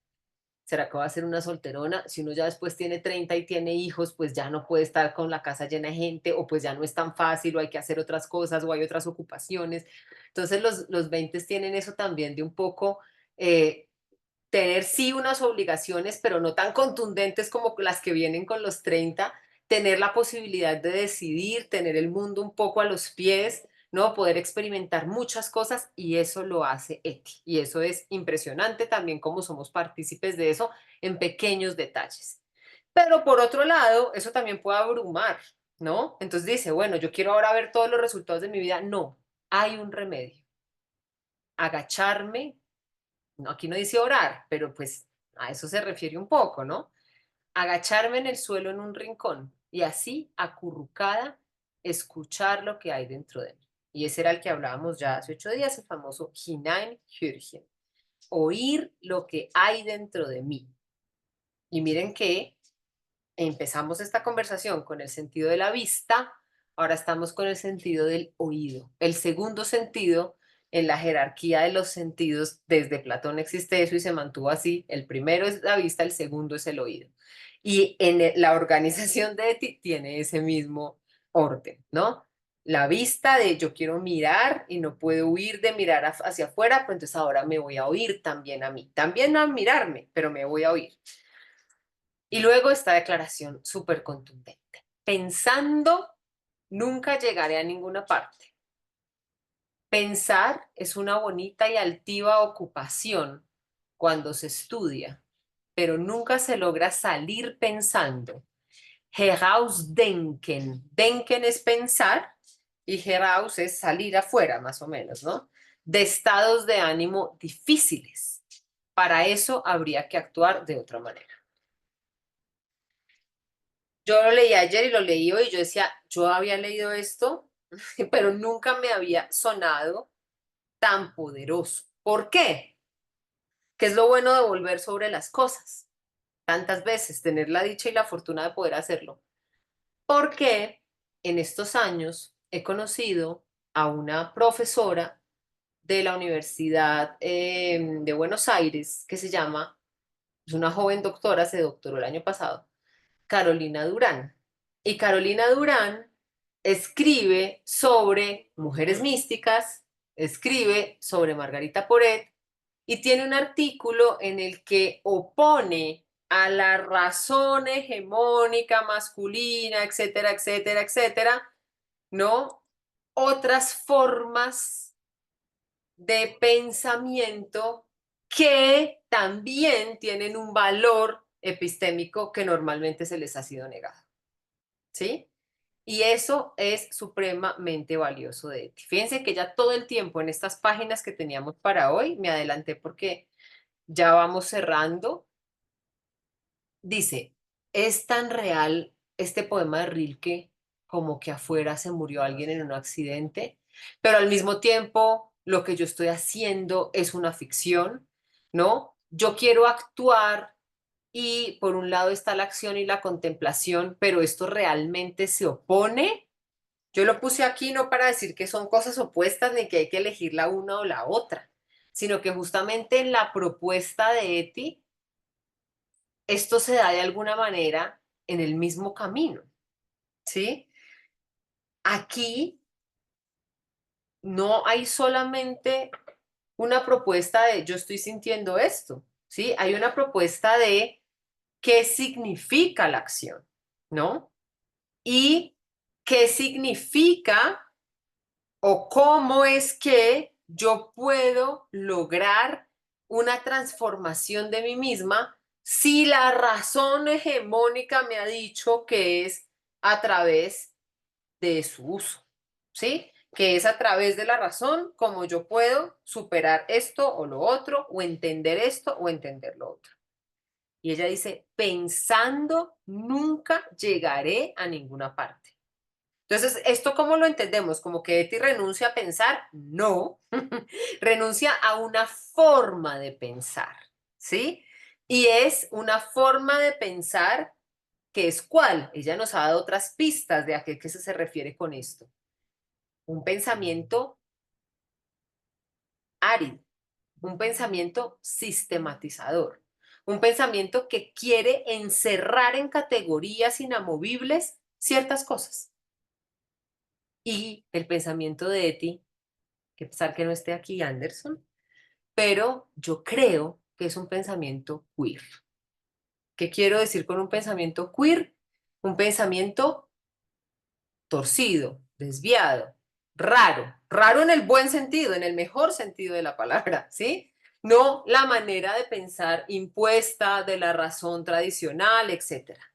¿Será que va a ser una solterona? Si uno ya después tiene 30 y tiene hijos, pues ya no puede estar con la casa llena de gente, o pues ya no es tan fácil, o hay que hacer otras cosas, o hay otras ocupaciones. Entonces los 20 tienen eso también de un poco tener sí unas obligaciones, pero no tan contundentes como las que vienen con los 30, tener la posibilidad de decidir, tener el mundo un poco a los pies, ¿no? Poder experimentar muchas cosas y eso lo hace Eti. Y eso es impresionante también como somos partícipes de eso en pequeños detalles. Pero por otro lado, eso también puede abrumar, ¿no? Entonces dice, bueno, yo quiero ahora ver todos los resultados de mi vida. No, hay un remedio. Agacharme, no, aquí no dice orar, pero pues a eso se refiere un poco, ¿no? Agacharme en el suelo en un rincón y así, acurrucada, escuchar lo que hay dentro de mí. Y ese era el que hablábamos ya hace 8 días, el famoso Hineinhörchen, oír lo que hay dentro de mí. Y miren que empezamos esta conversación con el sentido de la vista, ahora estamos con el sentido del oído. El segundo sentido en la jerarquía de los sentidos, desde Platón existe eso y se mantuvo así. El primero es la vista, el segundo es el oído. Y en la organización de Eti tiene ese mismo orden, ¿no? La vista de yo quiero mirar y no puedo huir de mirar hacia afuera, pues entonces ahora me voy a oír también a mí. También no a mirarme, pero me voy a oír. Y luego esta declaración súper contundente. Pensando, nunca llegaré a ninguna parte. Pensar es una bonita y altiva ocupación cuando se estudia, pero nunca se logra salir pensando. Herausdenken. Denken es pensar y heraus es salir afuera, más o menos, ¿no? De estados de ánimo difíciles. Para eso habría que actuar de otra manera. Yo lo leí ayer y lo leí hoy y yo decía, yo había leído esto, pero nunca me había sonado tan poderoso. ¿Por qué? ¿Qué es lo bueno de volver sobre las cosas? Tantas veces, tener la dicha y la fortuna de poder hacerlo. Porque en estos años he conocido a una profesora de la Universidad de Buenos Aires que se llama, es una joven doctora, se doctoró el año pasado, Carolina Durán. Y Carolina Durán escribe sobre mujeres místicas, escribe sobre Margarita Poret y tiene un artículo en el que opone a la razón hegemónica masculina, etcétera, etcétera, etcétera, ¿no? Otras formas de pensamiento que también tienen un valor epistémico que normalmente se les ha sido negado. ¿Sí? Y eso es supremamente valioso de Eti. Fíjense que ya todo el tiempo en estas páginas que teníamos para hoy, me adelanté porque ya vamos cerrando, dice, es tan real este poema de Rilke como que afuera se murió alguien en un accidente, pero al mismo tiempo lo que yo estoy haciendo es una ficción, ¿no? Yo quiero actuar y por un lado está la acción y la contemplación, pero esto realmente se opone. Yo lo puse aquí no para decir que son cosas opuestas ni que hay que elegir la una o la otra, sino que justamente en la propuesta de Eti esto se da de alguna manera en el mismo camino, ¿sí? Aquí no hay solamente una propuesta de yo estoy sintiendo esto, ¿sí? Hay una propuesta de qué significa la acción, ¿no? Y qué significa o cómo es que yo puedo lograr una transformación de mí misma si la razón hegemónica me ha dicho que es a través de su uso, ¿sí? Que es a través de la razón como yo puedo superar esto o lo otro, o entender esto o entender lo otro. Y ella dice, pensando nunca llegaré a ninguna parte. Entonces, ¿esto cómo lo entendemos? ¿Como que Eti renuncia a pensar? No, renuncia a una forma de pensar, ¿sí? Y es una forma de pensar que es ¿cuál? Ella nos ha dado otras pistas de a qué se refiere con esto. Un pensamiento árido, un pensamiento sistematizador, un pensamiento que quiere encerrar en categorías inamovibles ciertas cosas. Y el pensamiento de Eti, que a pesar que no esté aquí Anderson, pero yo creo que es un pensamiento queer. ¿Qué quiero decir con un pensamiento queer? Un pensamiento torcido, desviado, raro, raro en el buen sentido, en el mejor sentido de la palabra, ¿sí? No la manera de pensar impuesta de la razón tradicional, etcétera.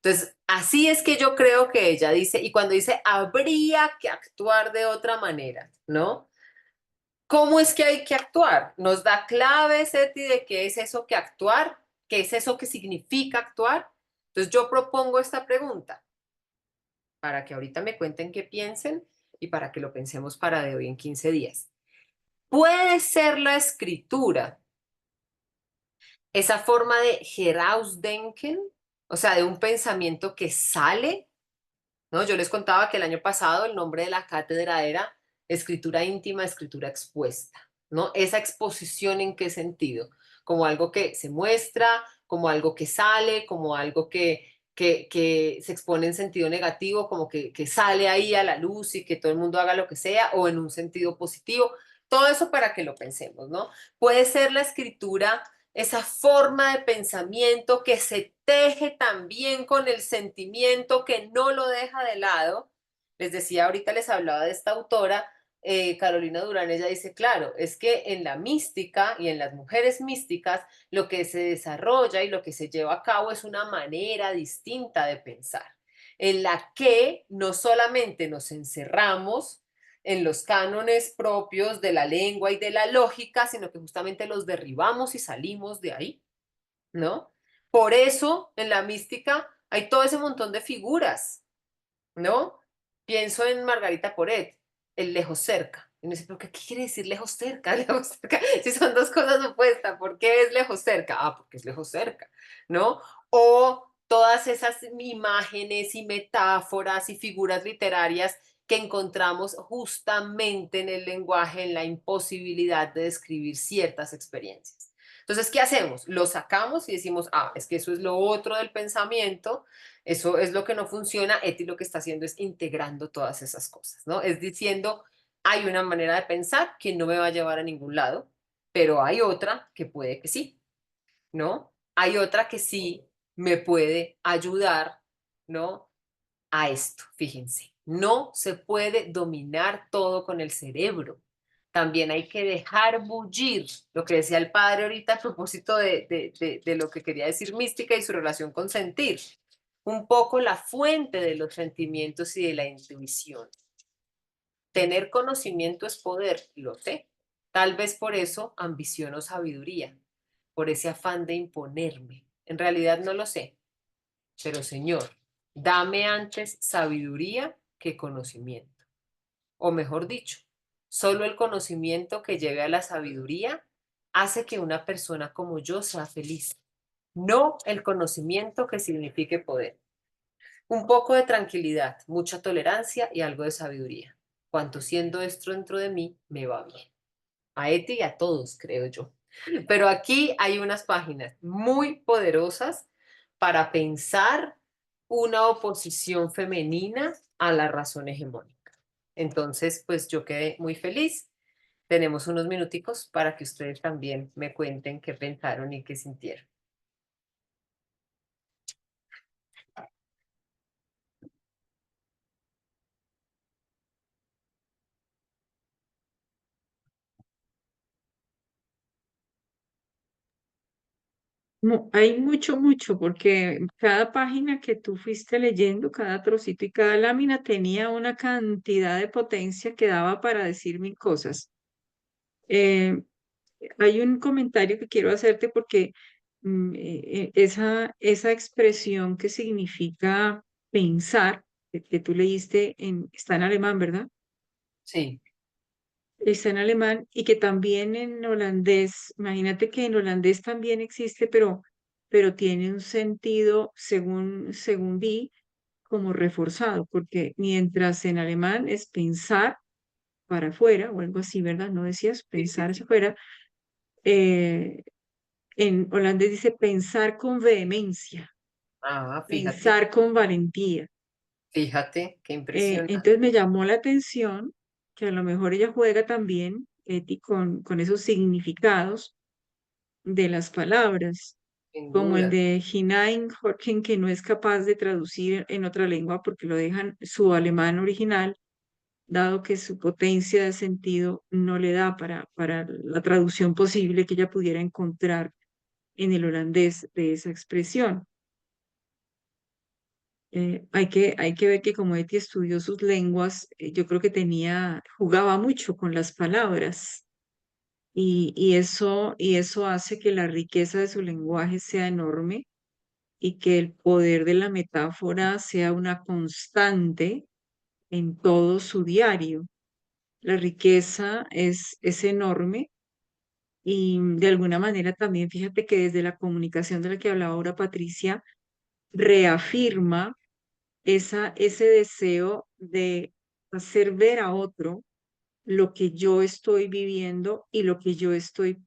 Entonces, así es que yo creo que ella dice, y cuando dice habría que actuar de otra manera, ¿no? ¿Cómo es que hay que actuar? ¿Nos da claves, Eti, de qué es eso que actuar? ¿Qué es eso que significa actuar? Entonces yo propongo esta pregunta para que ahorita me cuenten qué piensen y para que lo pensemos para de hoy en 15 días. ¿Puede ser la escritura esa forma de Herausdenken, o sea, de un pensamiento que sale? ¿No? Yo les contaba que el año pasado el nombre de la cátedra era escritura íntima, escritura expuesta, ¿no? Esa exposición, ¿en qué sentido? Como algo que se muestra, como algo que sale, como algo que se expone en sentido negativo, como que sale ahí a la luz y que todo el mundo haga lo que sea, o en un sentido positivo. Todo eso para que lo pensemos, ¿no? Puede ser la escritura esa forma de pensamiento que se teje también con el sentimiento, que no lo deja de lado. Les decía, ahorita les hablaba de esta autora, Carolina Durán. Ella dice, claro, es que en la mística y en las mujeres místicas lo que se desarrolla y lo que se lleva a cabo es una manera distinta de pensar, en la que no solamente nos encerramos en los cánones propios de la lengua y de la lógica, sino que justamente los derribamos y salimos de ahí, ¿no? Por eso en la mística hay todo ese montón de figuras, ¿no? Pienso en Margarita Poret, el lejos cerca. Y me dice, ¿pero qué quiere decir lejos cerca? Lejos cerca. Si son dos cosas opuestas, ¿por qué es lejos cerca? Ah, porque es lejos cerca, ¿no? O todas esas imágenes y metáforas y figuras literarias que encontramos justamente en el lenguaje, en la imposibilidad de describir ciertas experiencias. Entonces, ¿qué hacemos? Lo sacamos y decimos, ah, es que eso es lo otro del pensamiento, eso es lo que no funciona. Eti lo que está haciendo es integrando todas esas cosas, ¿no? Es diciendo, hay una manera de pensar que no me va a llevar a ningún lado, pero hay otra que puede que sí, ¿no? Hay otra que sí me puede ayudar, ¿no? A esto, fíjense. No se puede dominar todo con el cerebro. También hay que dejar bullir lo que decía el padre ahorita a propósito de lo que quería decir mística y su relación con sentir. Un poco la fuente de los sentimientos y de la intuición. Tener conocimiento es poder, lo sé. Tal vez por eso ambiciono sabiduría, por ese afán de imponerme. En realidad no lo sé, pero Señor, dame antes sabiduría que conocimiento. O mejor dicho, solo el conocimiento que lleve a la sabiduría hace que una persona como yo sea feliz, no el conocimiento que signifique poder. Un poco de tranquilidad, mucha tolerancia y algo de sabiduría. Cuanto siendo esto dentro de mí, me va bien. A Eti y a todos, creo yo. Pero aquí hay unas páginas muy poderosas para pensar una oposición femenina a la razón hegemónica. Entonces, pues yo quedé muy feliz. Tenemos unos minuticos para que ustedes también me cuenten qué pensaron y qué sintieron. Hay mucho, mucho, porque cada página que tú fuiste leyendo, cada trocito y cada lámina tenía una cantidad de potencia que daba para decir mil cosas. Eh, Hay un comentario que quiero hacerte porque esa expresión que significa pensar, que tú leíste está en alemán, ¿verdad? Sí, Está en alemán y que también en holandés, imagínate que en holandés también existe, pero tiene un sentido, según vi, como reforzado, porque mientras en alemán es pensar para afuera o algo así, ¿verdad? No decías sí, sí, pensar hacia sí. afuera. eh, en holandés dice pensar con vehemencia, Ah, fíjate, pensar con valentía. fíjate, qué impresionante. Entonces me llamó la atención que a lo mejor ella juega también, Eti, con esos significados de las palabras, Sin como el duda. de Hineinhorchen, que no es capaz de traducir en otra lengua porque lo dejan su alemán original, dado que su potencia de sentido no le da para la traducción posible que ella pudiera encontrar en el holandés de esa expresión. Hay que ver que como Eti estudió sus lenguas, yo creo que jugaba mucho con las palabras y eso hace que la riqueza de su lenguaje sea enorme y que el poder de la metáfora sea una constante en todo su diario. La riqueza es enorme y de alguna manera también fíjate que desde la comunicación de la que hablaba ahora Patricia, reafirma ese deseo de hacer ver a otro lo que yo estoy viviendo y lo que yo estoy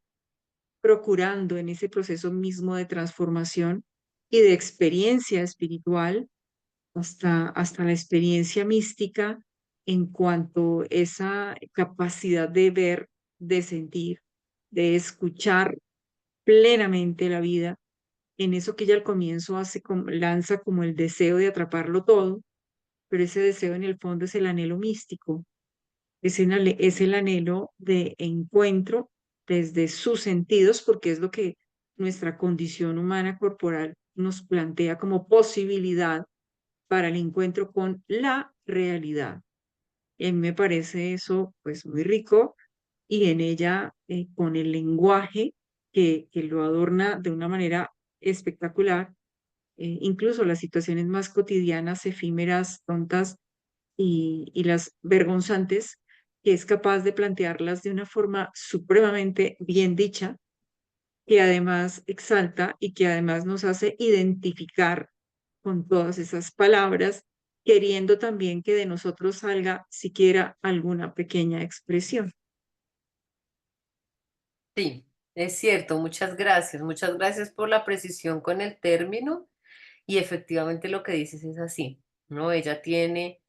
procurando en ese proceso mismo de transformación y de experiencia espiritual hasta la experiencia mística en cuanto a esa capacidad de ver, de sentir, de escuchar plenamente la vida, en eso que ella al comienzo lanza como el deseo de atraparlo todo, pero ese deseo en el fondo es el anhelo místico, es el anhelo de encuentro desde sus sentidos, porque es lo que nuestra condición humana corporal nos plantea como posibilidad para el encuentro con la realidad. Y a mí me parece eso pues muy rico y en ella con el lenguaje que lo adorna de una manera espectacular, incluso las situaciones más cotidianas, efímeras, tontas y las vergonzantes, que es capaz de plantearlas de una forma supremamente bien dicha, que además exalta y que además nos hace identificar con todas esas palabras, queriendo también que de nosotros salga siquiera alguna pequeña expresión. Sí, es cierto, muchas gracias por la precisión con el término y efectivamente lo que dices es así, ¿no? Ella tiene,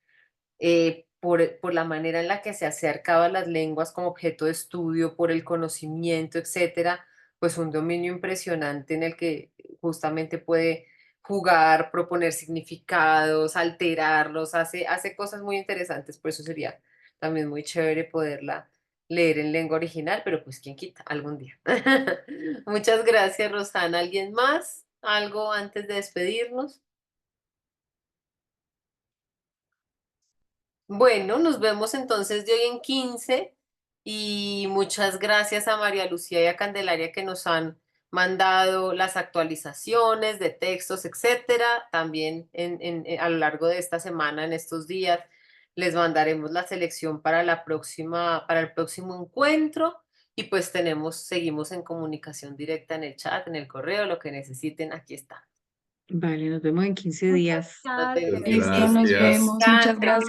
por la manera en la que se acercaba a las lenguas como objeto de estudio, por el conocimiento, etcétera, pues un dominio impresionante en el que justamente puede jugar, proponer significados, alterarlos, hace cosas muy interesantes, por eso sería también muy chévere poderla leer en lengua original, pero pues quién quita, algún día. Muchas gracias, Rosana. ¿Alguien más? ¿Algo antes de despedirnos? Bueno, nos vemos entonces de hoy en 15 y muchas gracias a María Lucía y a Candelaria que nos han mandado las actualizaciones de textos, etcétera. También a lo largo de esta semana, en estos días, les mandaremos la selección para para el próximo encuentro y pues seguimos en comunicación directa en el chat, en el correo, lo que necesiten, aquí está. Vale, nos vemos en 15 Muchas días. No te gracias. Listo, nos Gracias. vemos. Muchas Gracias. gracias.